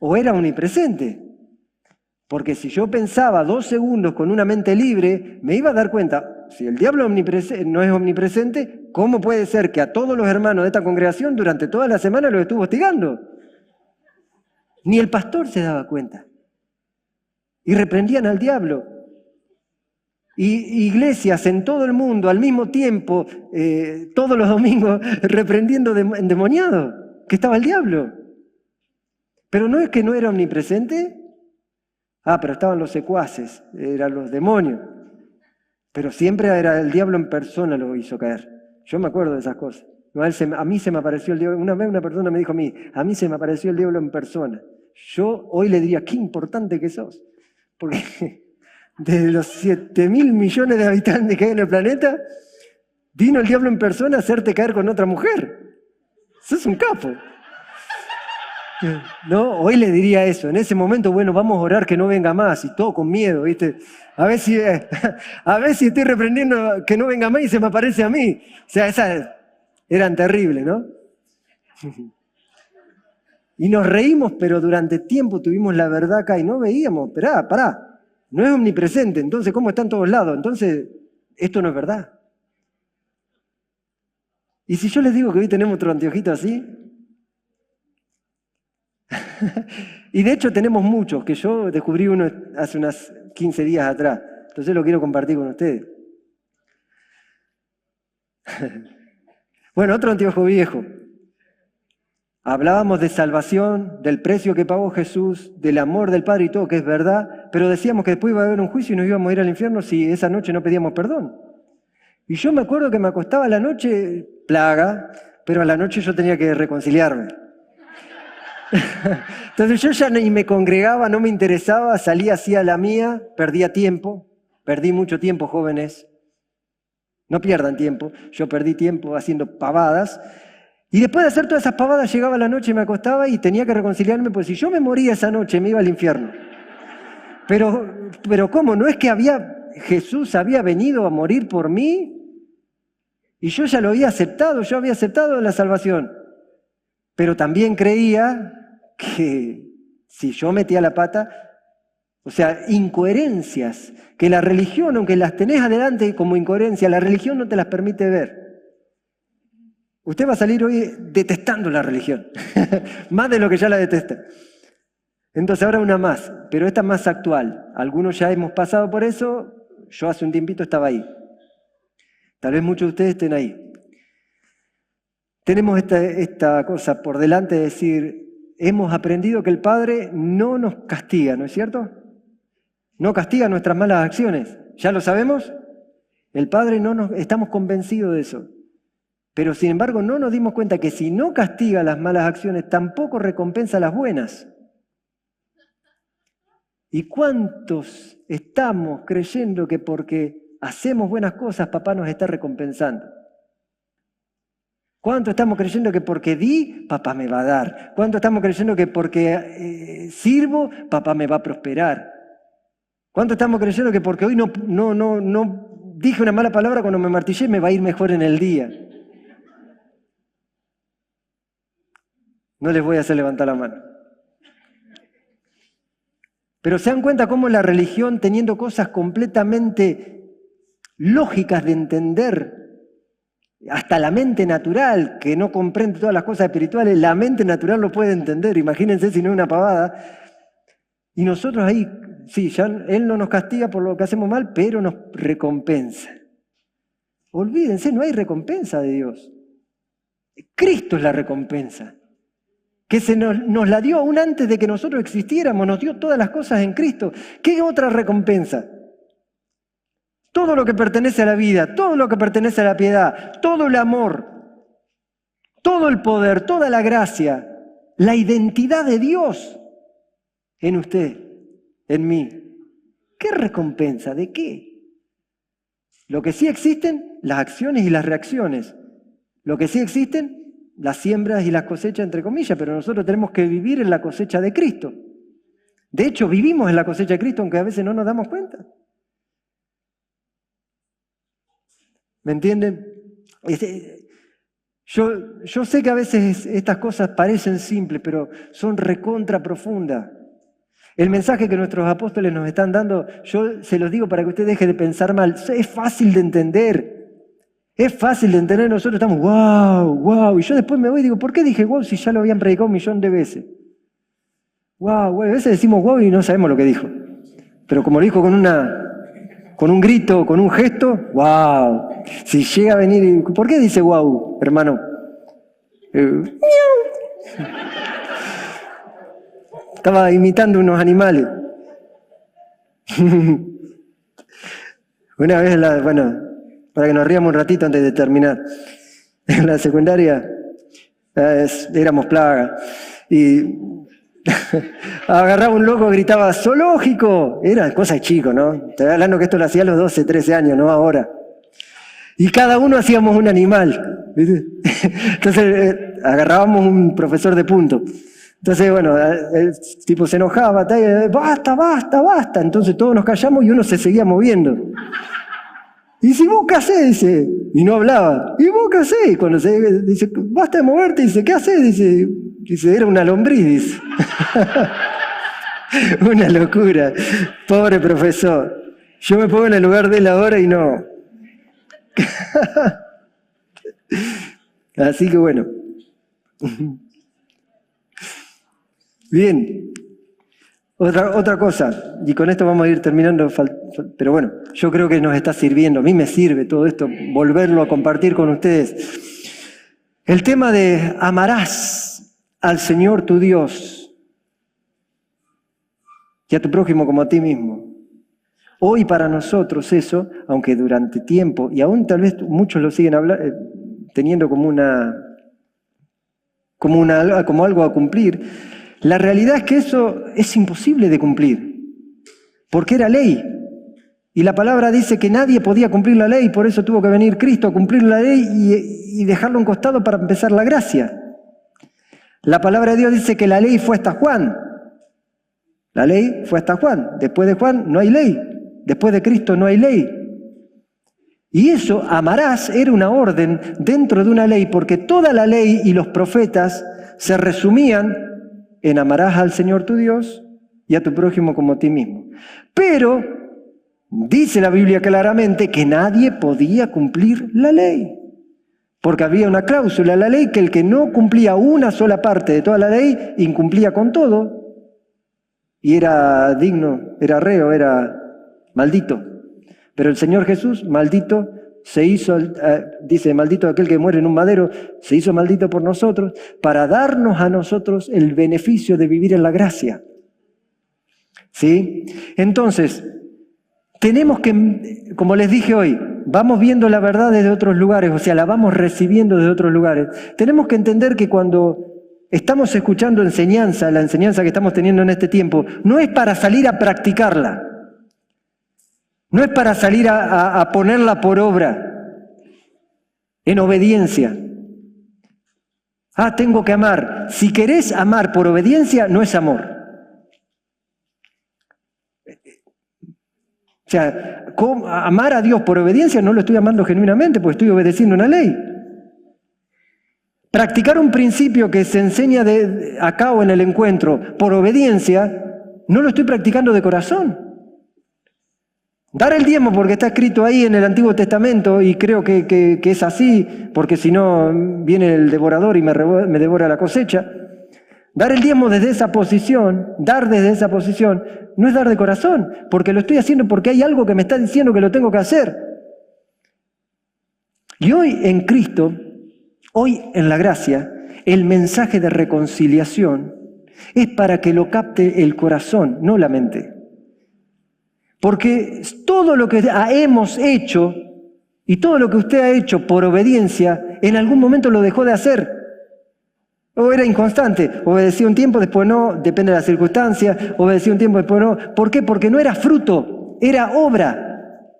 o era omnipresente. Porque si yo pensaba 2 segundos con una mente libre, me iba a dar cuenta, si el diablo no es omnipresente, ¿cómo puede ser que a todos los hermanos de esta congregación durante toda la semana los estuvo hostigando? Ni el pastor se daba cuenta. Y reprendían al diablo. Y iglesias en todo el mundo al mismo tiempo, todos los domingos, reprendiendo endemoniados, que estaba el diablo. Pero no es que no era omnipresente. Pero estaban los secuaces, eran los demonios. Pero siempre era el diablo en persona lo hizo caer. Yo me acuerdo de esas cosas. A mí se me apareció el diablo. Una vez una persona me dijo a mí se me apareció el diablo en persona. Yo hoy le diría, qué importante que sos. Porque de los 7.000 millones de habitantes que hay en el planeta, vino el diablo en persona a hacerte caer con otra mujer. Sos un capo. No, hoy le diría eso. En ese momento, bueno, vamos a orar que no venga más y todo con miedo, ¿viste? A ver si estoy reprendiendo que no venga más y se me aparece a mí. O sea, esas eran terribles, ¿no? Y nos reímos, pero durante tiempo tuvimos la verdad acá y no veíamos. Pará, no es omnipresente, entonces ¿cómo está en todos lados? Entonces, esto no es verdad. ¿Y si yo les digo que hoy tenemos otro anteojito así? Y de hecho tenemos muchos, que yo descubrí uno hace unas 15 días atrás. Entonces lo quiero compartir con ustedes. Bueno, otro anteojo viejo. Hablábamos de salvación, del precio que pagó Jesús, del amor del Padre y todo, que es verdad, pero decíamos que después iba a haber un juicio y nos íbamos a ir al infierno si esa noche no pedíamos perdón. Y yo me acuerdo que me acostaba a la noche, plaga, pero a la noche yo tenía que reconciliarme. Entonces yo ya ni me congregaba, no me interesaba, salía así a la mía, perdía tiempo, perdí mucho tiempo, jóvenes. No pierdan tiempo, yo perdí tiempo haciendo pavadas. Y después de hacer todas esas pavadas llegaba la noche y me acostaba y tenía que reconciliarme, pues si yo me moría esa noche me iba al infierno. Pero ¿cómo? ¿No es que Jesús había venido a morir por mí? Y yo ya lo había aceptado, yo había aceptado la salvación. Pero también creía que si yo metía la pata, o sea, incoherencias, que la religión, aunque las tenés adelante como incoherencia, la religión no te las permite ver. Usted va a salir hoy detestando la religión, más de lo que ya la detesta. Entonces ahora una más, pero esta más actual. Algunos ya hemos pasado por eso, yo hace un tiempito estaba ahí. Tal vez muchos de ustedes estén ahí. Tenemos esta cosa por delante de decir, hemos aprendido que el Padre no nos castiga, ¿no es cierto? No castiga nuestras malas acciones. ¿Ya lo sabemos? El Padre estamos convencidos de eso. Pero sin embargo no nos dimos cuenta que si no castiga las malas acciones, tampoco recompensa las buenas. ¿Y cuántos estamos creyendo que porque hacemos buenas cosas, papá nos está recompensando? ¿Cuánto estamos creyendo que porque di, papá me va a dar? ¿Cuánto estamos creyendo que porque sirvo, papá me va a prosperar? ¿Cuánto estamos creyendo que porque hoy no dije una mala palabra cuando me martillé, me va a ir mejor en el día? No les voy a hacer levantar la mano. Pero se dan cuenta cómo la religión, teniendo cosas completamente lógicas de entender, hasta la mente natural, que no comprende todas las cosas espirituales, la mente natural lo puede entender. Imagínense si no es una pavada. Y nosotros ahí, sí, ya Él no nos castiga por lo que hacemos mal, pero nos recompensa. Olvídense, no hay recompensa de Dios. Cristo es la recompensa. Que nos la dio aún antes de que nosotros existiéramos, nos dio todas las cosas en Cristo. ¿Qué otra recompensa? Todo lo que pertenece a la vida, todo lo que pertenece a la piedad, todo el amor, todo el poder, toda la gracia, la identidad de Dios en usted, en mí. ¿Qué recompensa? ¿De qué? Lo que sí existen, las acciones y las reacciones. Lo que sí existen, las siembras y las cosechas, entre comillas, pero nosotros tenemos que vivir en la cosecha de Cristo. De hecho, vivimos en la cosecha de Cristo, aunque a veces no nos damos cuenta. ¿Me entienden? Yo sé que a veces estas cosas parecen simples, pero son recontra profundas. El mensaje que nuestros apóstoles nos están dando, yo se los digo para que usted deje de pensar mal, es fácil de entender. Es fácil de entender, nosotros estamos, wow, y yo después me voy y digo, ¿por qué dije wow si ya lo habían predicado 1.000.000 de veces? Wow, a veces decimos wow y no sabemos lo que dijo. Pero como lo dijo con un grito, con un gesto, wow. Si llega a venir, ¿por qué dice wow, hermano? Estaba imitando unos animales. Una vez, para que nos riamos un ratito antes de terminar, en la secundaria éramos plaga y agarraba un loco, gritaba zoológico, era cosa de chico, ¿no? Estoy hablando que esto lo hacía a los 12, 13 años, no ahora. Y cada uno hacíamos un animal, ¿viste? Entonces agarrábamos un profesor de punto. Entonces, bueno, el tipo se enojaba, basta. Entonces todos nos callamos y uno se seguía moviendo. Y si vos qué hacés, dice, y no hablaba. ¿Y vos qué hacés? Y cuando se dice, basta de moverte, dice, ¿qué hacés? Dice, Dice, era una lombriz, dice. Una locura. Pobre profesor. Yo me pongo en el lugar de él ahora y no. Así que bueno. Bien. Otra cosa, y con esto vamos a ir terminando, pero bueno, yo creo que nos está sirviendo, a mí me sirve todo esto, volverlo a compartir con ustedes. El tema de amarás al Señor tu Dios y a tu prójimo como a ti mismo. Hoy para nosotros eso, aunque durante tiempo, y aún tal vez muchos lo siguen teniendo como algo a cumplir, la realidad es que eso es imposible de cumplir, porque era ley. Y la palabra dice que nadie podía cumplir la ley, por eso tuvo que venir Cristo a cumplir la ley y dejarlo a un costado para empezar la gracia. La palabra de Dios dice que la ley fue hasta Juan. La ley fue hasta Juan. Después de Juan no hay ley. Después de Cristo no hay ley. Y eso, amarás, era una orden dentro de una ley, porque toda la ley y los profetas se resumían en amarás al Señor tu Dios y a tu prójimo como a ti mismo. Pero dice la Biblia claramente que nadie podía cumplir la ley, porque había una cláusula en la ley que el que no cumplía una sola parte de toda la ley, incumplía con todo, y era digno, era reo, era maldito. Pero el Señor Jesús, maldito, se hizo, dice, maldito aquel que muere en un madero, se hizo maldito por nosotros, para darnos a nosotros el beneficio de vivir en la gracia. ¿Sí? Entonces, tenemos que, como les dije hoy, vamos viendo la verdad desde otros lugares, o sea, la vamos recibiendo desde otros lugares. Tenemos que entender que cuando estamos escuchando enseñanza, la enseñanza que estamos teniendo en este tiempo, no es para salir a practicarla. No es para salir a ponerla por obra, en obediencia. Tengo que amar. Si querés amar por obediencia, no es amor. O sea, amar a Dios por obediencia no lo estoy amando genuinamente, porque estoy obedeciendo una ley. Practicar un principio que se enseña acá o en el encuentro por obediencia, no lo estoy practicando de corazón. Dar el diezmo porque está escrito ahí en el Antiguo Testamento y creo que es así, porque si no viene el devorador y me devora la cosecha. Dar el diezmo desde esa posición, dar desde esa posición, no es dar de corazón, porque lo estoy haciendo porque hay algo que me está diciendo que lo tengo que hacer. Y hoy en Cristo, hoy en la gracia, el mensaje de reconciliación es para que lo capte el corazón, no la mente. Porque todo lo que hemos hecho y todo lo que usted ha hecho por obediencia, en algún momento lo dejó de hacer. O era inconstante, obedecía un tiempo, después no, depende de la circunstancia, obedecía un tiempo, después no. ¿Por qué? Porque no era fruto, era obra.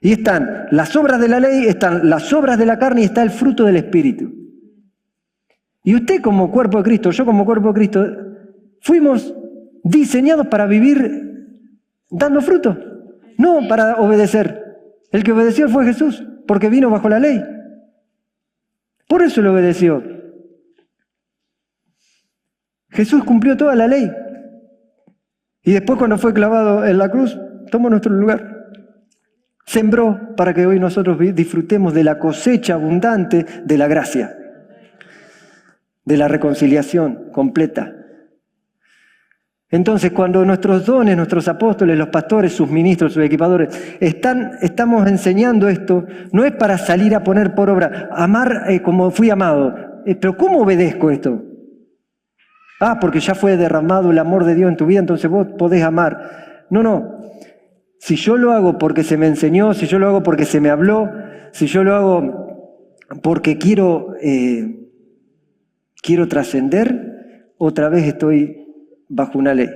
Y están las obras de la ley, están las obras de la carne y está el fruto del Espíritu. Y usted como cuerpo de Cristo, yo como cuerpo de Cristo, fuimos diseñados para vivir dando fruto, no para obedecer. El que obedeció fue Jesús, porque vino bajo la ley. Por eso lo obedeció. Jesús cumplió toda la ley. Y después cuando fue clavado en la cruz, tomó nuestro lugar. Sembró para que hoy nosotros disfrutemos de la cosecha abundante de la gracia, de la reconciliación completa. Entonces, cuando nuestros dones, nuestros apóstoles, los pastores, sus ministros, sus equipadores, estamos enseñando esto, no es para salir a poner por obra, amar como fui amado. Pero ¿cómo obedezco esto? Porque ya fue derramado el amor de Dios en tu vida, entonces vos podés amar. No. Si yo lo hago porque se me enseñó, si yo lo hago porque se me habló, si yo lo hago porque quiero trascender, otra vez estoy bajo una ley.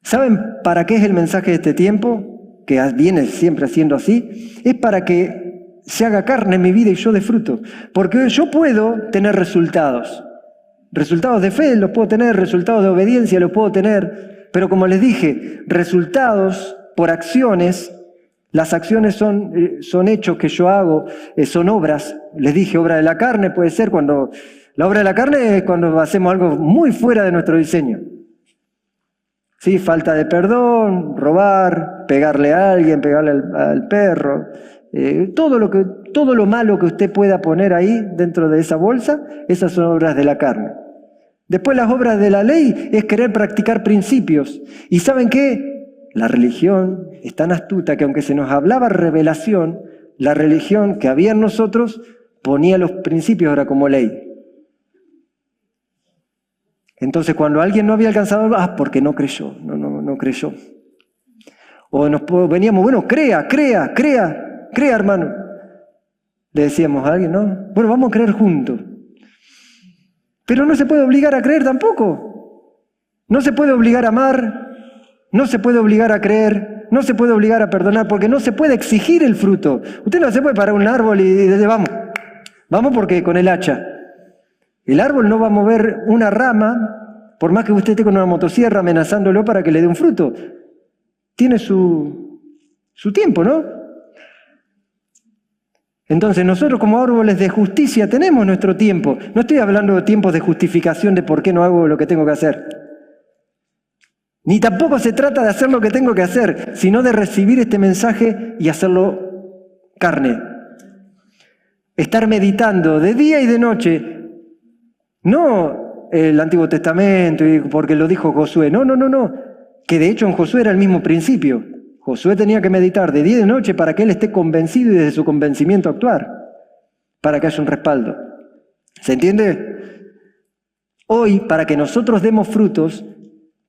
¿Saben para qué es el mensaje de este tiempo? Que viene siempre siendo así. Es para que se haga carne en mi vida y yo de fruto. Porque yo puedo tener resultados. Resultados de fe los puedo tener, resultados de obediencia los puedo tener. Pero como les dije, resultados por acciones. Las acciones son hechos que yo hago, son obras. Les dije, obra de la carne puede ser cuando La obra de la carne es cuando hacemos algo muy fuera de nuestro diseño. Sí, falta de perdón, robar, pegarle a alguien, pegarle al perro, todo lo malo que usted pueda poner ahí dentro de esa bolsa, esas son obras de la carne. Después las obras de la ley es querer practicar principios. ¿Y saben qué? La religión es tan astuta que aunque se nos hablaba revelación, la religión que había en nosotros ponía los principios ahora como ley. Entonces cuando alguien no había alcanzado, porque no creyó, no creyó. O veníamos, bueno, crea, hermano. Le decíamos a alguien, ¿no? Bueno, vamos a creer juntos. Pero no se puede obligar a creer tampoco. No se puede obligar a amar, no se puede obligar a creer, no se puede obligar a perdonar, porque no se puede exigir el fruto. Usted no se puede parar un árbol y decir, vamos porque con el hacha. El árbol no va a mover una rama, por más que usted esté con una motosierra amenazándolo para que le dé un fruto. Tiene su tiempo, ¿no? Entonces nosotros como árboles de justicia tenemos nuestro tiempo. No estoy hablando de tiempos de justificación de por qué no hago lo que tengo que hacer. Ni tampoco se trata de hacer lo que tengo que hacer, sino de recibir este mensaje y hacerlo carne. Estar meditando de día y de noche. No el Antiguo Testamento, porque lo dijo Josué. No. Que de hecho en Josué era el mismo principio. Josué tenía que meditar de día y de noche para que él esté convencido y desde su convencimiento actuar. Para que haya un respaldo. ¿Se entiende? Hoy, para que nosotros demos frutos,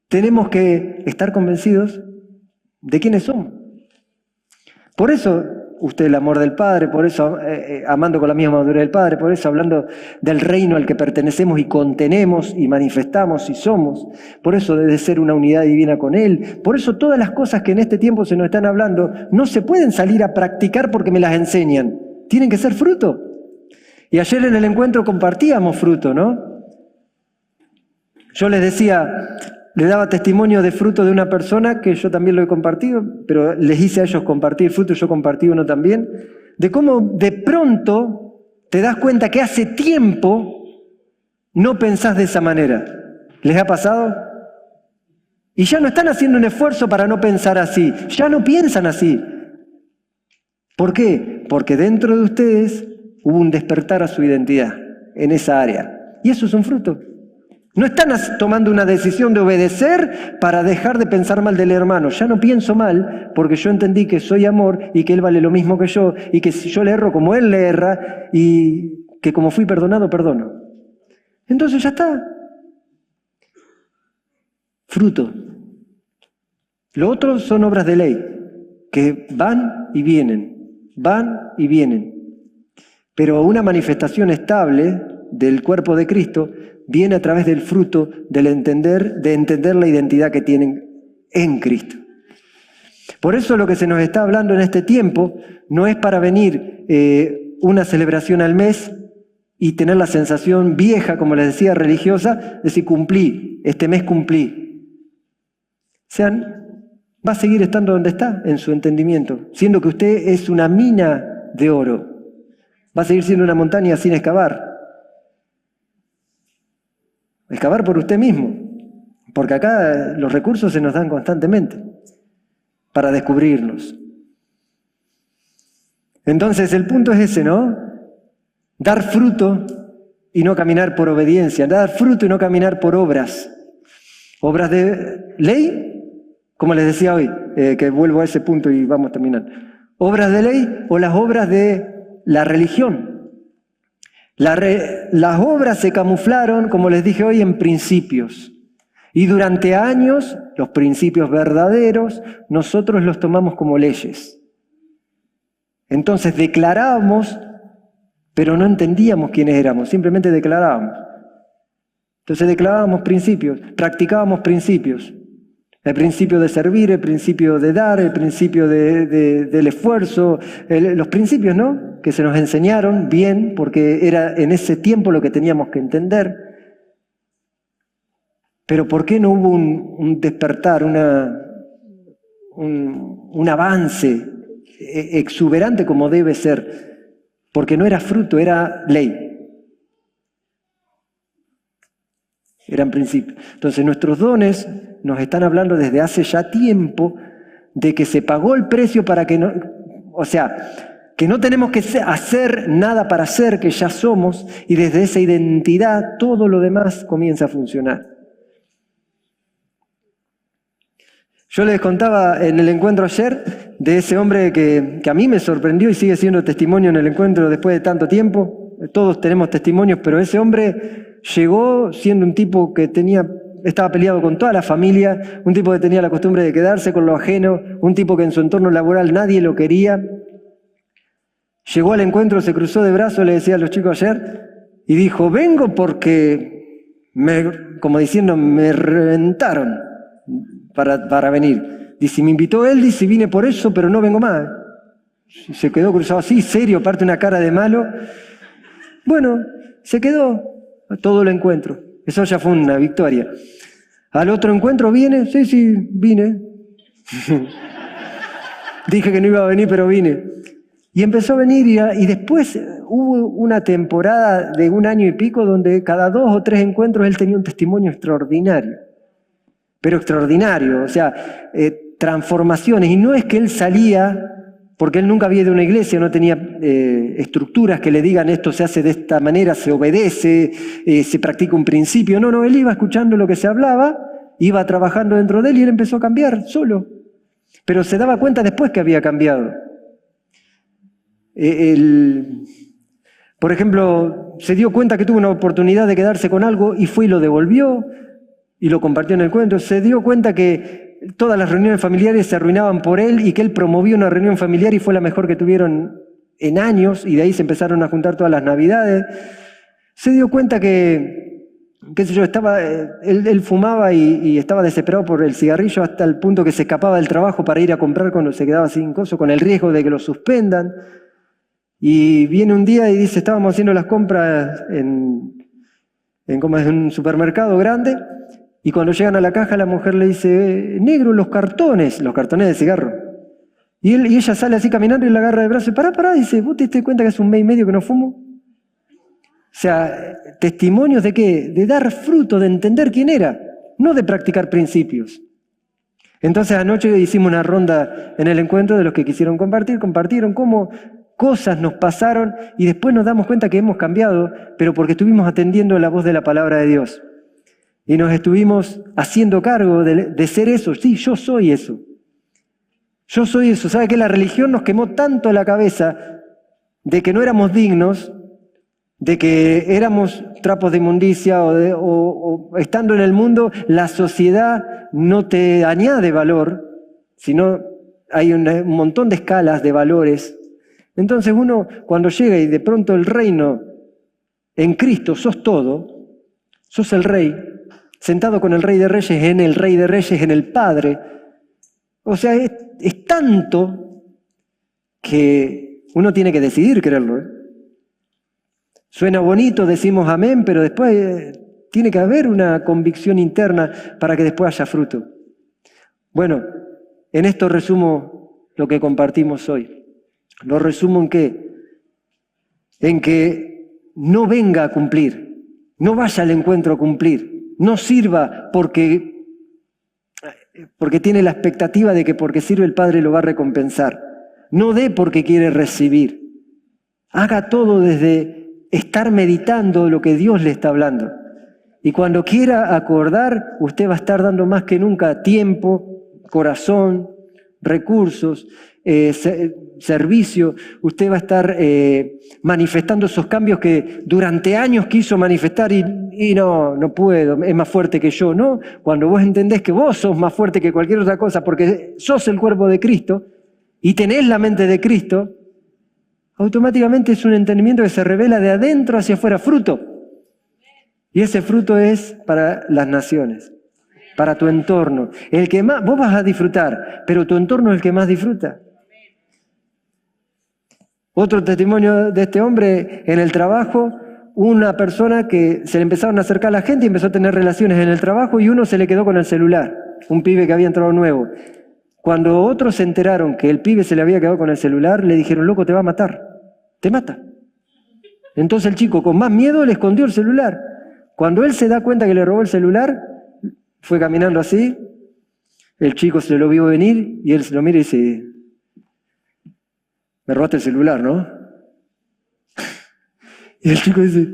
tenemos que estar convencidos de quiénes somos. Por eso usted el amor del Padre, por eso amando con la misma madurez del Padre, por eso hablando del reino al que pertenecemos y contenemos y manifestamos y somos, por eso de ser una unidad divina con Él, por eso todas las cosas que en este tiempo se nos están hablando no se pueden salir a practicar porque me las enseñan, tienen que ser fruto. Y ayer en el encuentro compartíamos fruto, ¿no? Yo les decía, le daba testimonio de fruto de una persona que yo también lo he compartido, pero les hice a ellos compartir fruto, yo compartí uno también, de cómo de pronto te das cuenta que hace tiempo no pensás de esa manera. ¿Les ha pasado? Y ya no están haciendo un esfuerzo para no pensar así, ya no piensan así. ¿Por qué? Porque dentro de ustedes hubo un despertar a su identidad en esa área. Y eso es un fruto. No están tomando una decisión de obedecer para dejar de pensar mal del hermano. Ya no pienso mal porque yo entendí que soy amor y que él vale lo mismo que yo y que si yo le erro como él le erra y que como fui perdonado, perdono. Entonces ya está. Fruto. Lo otro son obras de ley que van y vienen. Pero una manifestación estable del cuerpo de Cristo viene a través del fruto de entender la identidad que tienen en Cristo. Por eso lo que se nos está hablando en este tiempo no es para venir una celebración al mes y tener la sensación vieja, como les decía, religiosa, de decir cumplí, este mes cumplí. O sea, va a seguir estando donde está en su entendimiento, siendo que usted es una mina de oro. Va a seguir siendo una montaña sin excavar. Excavar por usted mismo, porque acá los recursos se nos dan constantemente para descubrirnos. Entonces el punto es ese, ¿no? Dar fruto y no caminar por obediencia, dar fruto y no caminar por obras. Obras de ley, como les decía hoy, que vuelvo a ese punto y vamos a terminar. Obras de ley o las obras de la religión. Las obras se camuflaron, como les dije hoy, en principios. Y durante años, los principios verdaderos, nosotros los tomamos como leyes. Entonces declarábamos, pero no entendíamos quiénes éramos, simplemente declarábamos. Entonces declarábamos principios, practicábamos principios. El principio de servir, el principio de dar, el principio del esfuerzo, los principios, ¿no?, que se nos enseñaron bien, porque era en ese tiempo lo que teníamos que entender. Pero ¿por qué no hubo un despertar, un avance exuberante como debe ser? Porque no era fruto, era ley. Eran principios. Entonces nuestros dones nos están hablando desde hace ya tiempo de que se pagó el precio para que no, o sea, que no tenemos que hacer nada para ser, que ya somos, y desde esa identidad todo lo demás comienza a funcionar. Yo les contaba en el encuentro ayer de ese hombre que a mí me sorprendió y sigue siendo testimonio en el encuentro después de tanto tiempo. Todos tenemos testimonios, pero ese hombre llegó siendo un tipo que estaba peleado con toda la familia, un tipo que tenía la costumbre de quedarse con lo ajeno, un tipo que en su entorno laboral nadie lo quería. Llegó al encuentro, se cruzó de brazos, le decía a los chicos ayer, y dijo, vengo porque, como diciendo, me reventaron para venir. Dice, me invitó él, dice, vine por eso, pero no vengo más. Se quedó cruzado así, serio, aparte una cara de malo. Bueno, se quedó todo el encuentro. Eso ya fue una victoria. Al otro encuentro viene, sí, vine. Dije que no iba a venir, pero vine. Y empezó a venir y después hubo una temporada de 1 año y pico donde cada 2 o 3 encuentros él tenía un testimonio extraordinario. Pero extraordinario, o sea, transformaciones. Y no es que él salía, porque él nunca había ido a una iglesia, no tenía estructuras que le digan esto se hace de esta manera, se obedece, se practica un principio. No, él iba escuchando lo que se hablaba, iba trabajando dentro de él y él empezó a cambiar solo. Pero se daba cuenta después que había cambiado. Por ejemplo, se dio cuenta que tuvo una oportunidad de quedarse con algo y fue y lo devolvió y lo compartió en el cuento. Se dio cuenta que todas las reuniones familiares se arruinaban por él y que él promovió una reunión familiar y fue la mejor que tuvieron en años y de ahí se empezaron a juntar todas las navidades. Se dio cuenta que, qué sé yo, él fumaba y estaba desesperado por el cigarrillo hasta el punto que se escapaba del trabajo para ir a comprar cuando se quedaba sin coso, con el riesgo de que lo suspendan. Y viene un día y dice, estábamos haciendo las compras en un supermercado grande, y cuando llegan a la caja la mujer le dice, negro, los cartones de cigarro. Y ella sale así caminando y le agarra el brazo y pará, dice, ¿vos te diste cuenta que hace 1 mes y medio que no fumo? O sea, testimonios de ¿qué? De dar fruto, de entender quién era, no de practicar principios. Entonces anoche hicimos una ronda en el encuentro de los que quisieron compartieron cómo cosas nos pasaron y después nos damos cuenta que hemos cambiado, pero porque estuvimos atendiendo la voz de la palabra de Dios. Y nos estuvimos haciendo cargo de ser eso. Sí, yo soy eso. Yo soy eso. ¿Sabe qué? La religión nos quemó tanto la cabeza de que no éramos dignos, de que éramos trapos de inmundicia o estando en el mundo, la sociedad no te añade valor, sino hay un montón de escalas de valores. Entonces uno cuando llega y de pronto el reino en Cristo sos todo, sos el Rey, sentado con el Rey de Reyes, en el Rey de Reyes, en el Padre. O sea, es tanto que uno tiene que decidir creerlo. Suena bonito, decimos amén, pero después tiene que haber una convicción interna para que después haya fruto. Bueno, en esto resumo lo que compartimos hoy. Lo resumo en qué? En que no venga a cumplir, no vaya al encuentro a cumplir. No sirva porque tiene la expectativa de que porque sirve el Padre lo va a recompensar. No dé porque quiere recibir. Haga todo desde estar meditando lo que Dios le está hablando. Y cuando quiera acordar, usted va a estar dando más que nunca tiempo, corazón, recursos, servicio. Usted va a estar manifestando esos cambios que durante años quiso manifestar y no puedo, es más fuerte que yo. No, cuando vos entendés que vos sos más fuerte que cualquier otra cosa porque sos el cuerpo de Cristo y tenés la mente de Cristo, automáticamente es un entendimiento que se revela de adentro hacia afuera, fruto. Y ese fruto es para las naciones, para tu entorno. El que más, vos vas a disfrutar, pero tu entorno es el que más disfruta. Otro testimonio de este hombre, en el trabajo, una persona que se le empezaron a acercar a la gente y empezó a tener relaciones en el trabajo y uno se le quedó con el celular, un pibe que había entrado nuevo. Cuando otros se enteraron que el pibe se le había quedado con el celular, le dijeron, loco, te va a matar, te mata. Entonces el chico con más miedo le escondió el celular. Cuando él se da cuenta que le robó el celular, fue caminando así, el chico se lo vio venir y él se lo mira y dice, me robaste el celular, ¿no? Y el chico dice,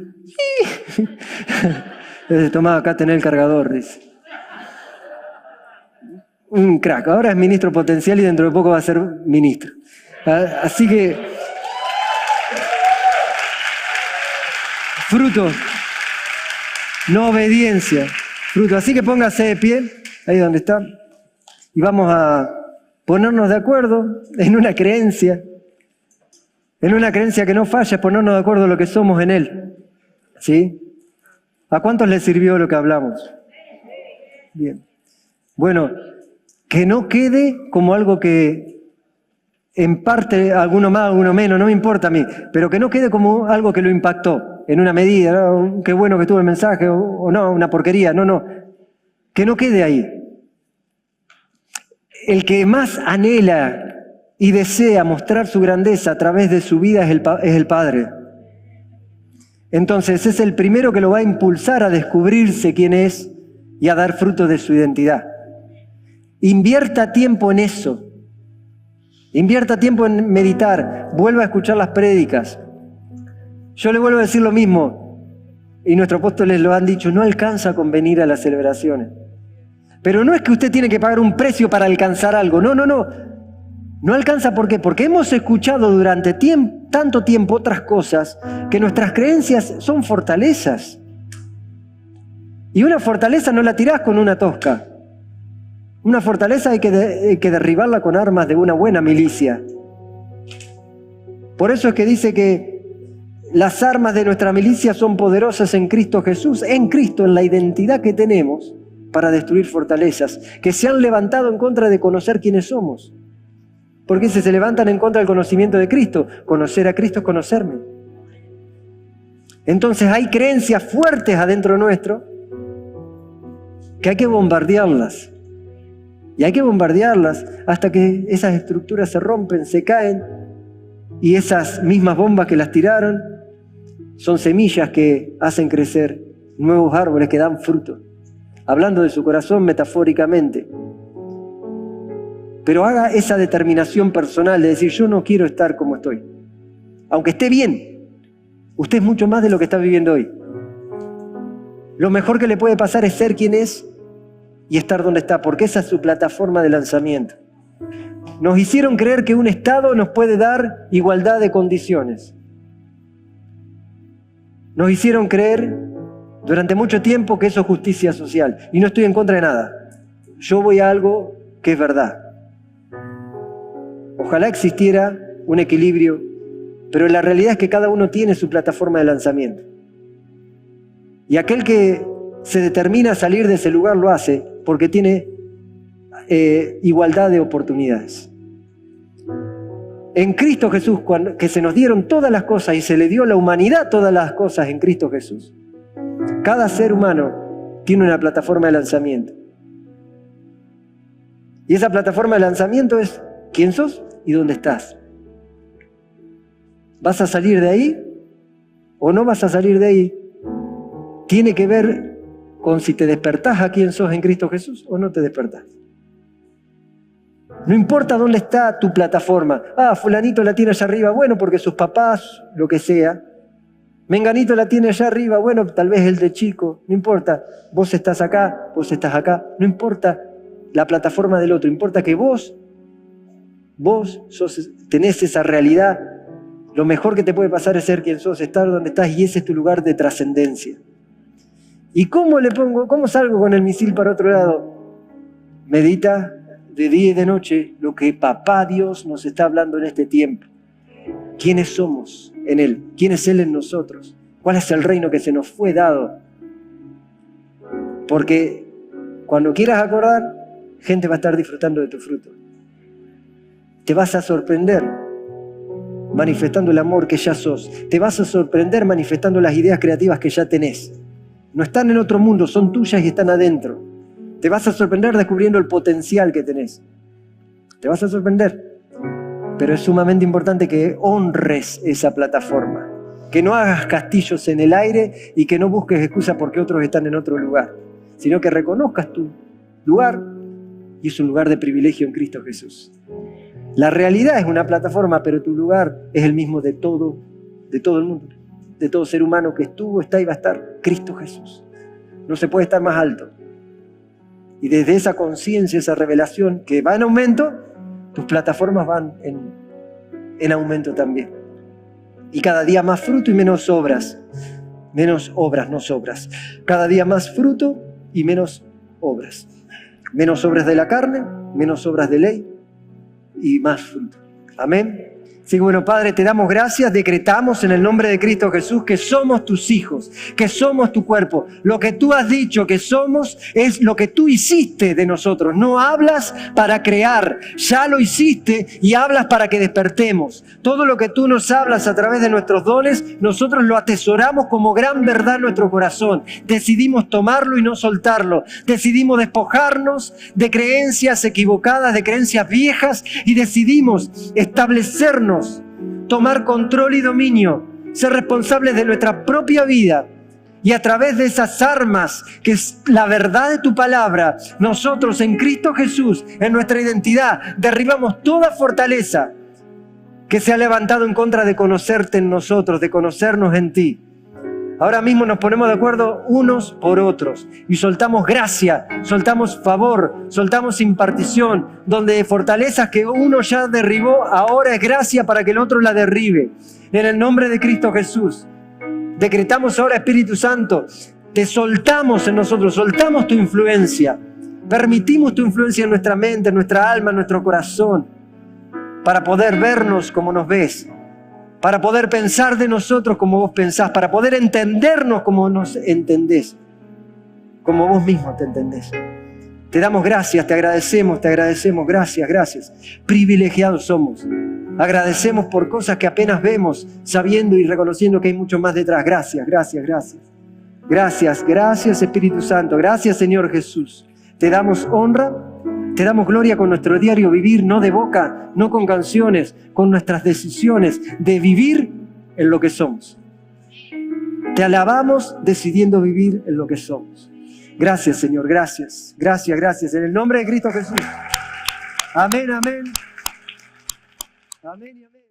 toma, acá tenés el cargador, dice. Un crack, ahora es ministro potencial y dentro de poco va a ser ministro. Así que, fruto, no obediencia, fruto. Así que póngase de pie, ahí donde está, y vamos a ponernos de acuerdo en una creencia que no falla, ponernos de acuerdo en lo que somos en Él. ¿Sí? ¿A cuántos les sirvió lo que hablamos? Bien. Bueno, que no quede como algo que en parte, alguno más, alguno menos, no me importa a mí, pero que no quede como algo que lo impactó en una medida, ¿no? Qué bueno que tuvo el mensaje, o no, una porquería, no. Que no quede ahí. El que más anhela y desea mostrar su grandeza a través de su vida es el Padre. Entonces es el primero que lo va a impulsar a descubrirse quién es y a dar fruto de su identidad. Invierta tiempo en eso. Invierta tiempo en meditar. Vuelva a escuchar las prédicas. Yo le vuelvo a decir lo mismo, y nuestros apóstoles lo han dicho, no alcanza con venir a las celebraciones. Pero no es que usted tiene que pagar un precio para alcanzar algo. No. No alcanza, ¿por qué? Porque hemos escuchado durante tanto tiempo otras cosas que nuestras creencias son fortalezas. Y una fortaleza no la tirás con una tosca. Una fortaleza hay que derribarla con armas de una buena milicia. Por eso es que dice que las armas de nuestra milicia son poderosas en Cristo Jesús, en Cristo, en la identidad que tenemos para destruir fortalezas que se han levantado en contra de conocer quiénes somos. Porque se levantan en contra del conocimiento de Cristo. Conocer a Cristo es conocerme. Entonces hay creencias fuertes adentro nuestro que hay que bombardearlas. Y hay que bombardearlas hasta que esas estructuras se rompen, se caen, y esas mismas bombas que las tiraron son semillas que hacen crecer nuevos árboles que dan fruto. Hablando de su corazón metafóricamente. Pero haga esa determinación personal de decir, yo no quiero estar como estoy. Aunque esté bien, usted es mucho más de lo que está viviendo hoy. Lo mejor que le puede pasar es ser quien es y estar donde está, porque esa es su plataforma de lanzamiento. Nos hicieron creer que un Estado nos puede dar igualdad de condiciones. Nos hicieron creer durante mucho tiempo que eso es justicia social. Y no estoy en contra de nada. Yo voy a algo que es verdad. Ojalá existiera un equilibrio, pero la realidad es que cada uno tiene su plataforma de lanzamiento. Y aquel que se determina a salir de ese lugar lo hace porque tiene igualdad de oportunidades. En Cristo Jesús, que se nos dieron todas las cosas y se le dio a la humanidad todas las cosas en Cristo Jesús, cada ser humano tiene una plataforma de lanzamiento. Y esa plataforma de lanzamiento es quién sos y dónde estás. ¿Vas a salir de ahí o no vas a salir de ahí? Tiene que ver con si te despertás a quién sos en Cristo Jesús o no te despertás. No importa dónde está tu plataforma. Fulanito la tiene allá arriba, bueno, porque sus papás, lo que sea. Menganito la tiene allá arriba, bueno, tal vez el de chico. No importa, vos estás acá, vos estás acá. No importa la plataforma del otro, importa que vos tenés esa realidad. Lo mejor que te puede pasar es ser quien sos, estar donde estás, y ese es tu lugar de trascendencia. ¿Y cómo salgo con el misil para otro lado? Medita de día y de noche lo que Papá Dios nos está hablando en este tiempo. ¿Quiénes somos en Él? ¿Quién es Él en nosotros? ¿Cuál es el reino que se nos fue dado? Porque cuando quieras acordar, gente va a estar disfrutando de tu fruto. Te vas a sorprender manifestando el amor que ya sos. Te vas a sorprender manifestando las ideas creativas que ya tenés. No están en otro mundo, son tuyas y están adentro. Te vas a sorprender descubriendo el potencial que tenés. Te vas a sorprender. Pero es sumamente importante que honres esa plataforma. Que no hagas castillos en el aire y que no busques excusas porque otros están en otro lugar, sino que reconozcas tu lugar y es un lugar de privilegio en Cristo Jesús. La realidad es una plataforma, pero tu lugar es el mismo de todo el mundo, de todo ser humano que estuvo, está y va a estar, Cristo Jesús. No se puede estar más alto. Y desde esa conciencia, esa revelación que va en aumento, tus plataformas van en aumento también. Y cada día más fruto y menos obras. Menos obras, no sobras. Cada día más fruto y menos obras. Menos obras de la carne, menos obras de ley y más fruto. Amén. Sí, bueno, Padre, te damos gracias, decretamos en el nombre de Cristo Jesús que somos tus hijos, que somos tu cuerpo. Lo que tú has dicho que somos es lo que tú hiciste de nosotros. No hablas para crear, ya lo hiciste y hablas para que despertemos. Todo lo que tú nos hablas a través de nuestros dones, nosotros lo atesoramos como gran verdad en nuestro corazón. Decidimos tomarlo y no soltarlo. Decidimos despojarnos de creencias equivocadas, de creencias viejas y decidimos establecernos, tomar control y dominio, ser responsables de nuestra propia vida y a través de esas armas que es la verdad de tu palabra, nosotros en Cristo Jesús, en nuestra identidad, derribamos toda fortaleza que se ha levantado en contra de conocerte en nosotros, de conocernos en ti. Ahora mismo nos ponemos de acuerdo unos por otros y soltamos gracia, soltamos favor, soltamos impartición, donde fortalezas que uno ya derribó, ahora es gracia para que el otro la derribe. En el nombre de Cristo Jesús, decretamos ahora, Espíritu Santo, te soltamos en nosotros, soltamos tu influencia, permitimos tu influencia en nuestra mente, en nuestra alma, en nuestro corazón, para poder vernos como nos ves, para poder pensar de nosotros como vos pensás, para poder entendernos como nos entendés, como vos mismo te entendés. Te damos gracias, te agradecemos, gracias, gracias. Privilegiados somos. Agradecemos por cosas que apenas vemos, sabiendo y reconociendo que hay mucho más detrás. Gracias, gracias, gracias. Gracias, gracias Espíritu Santo, gracias Señor Jesús. Te damos honra, te damos gloria con nuestro diario vivir, no de boca, no con canciones, con nuestras decisiones de vivir en lo que somos. Te alabamos decidiendo vivir en lo que somos. Gracias, Señor, gracias, gracias, gracias. En el nombre de Cristo Jesús. Amén, amén. Amén y amén.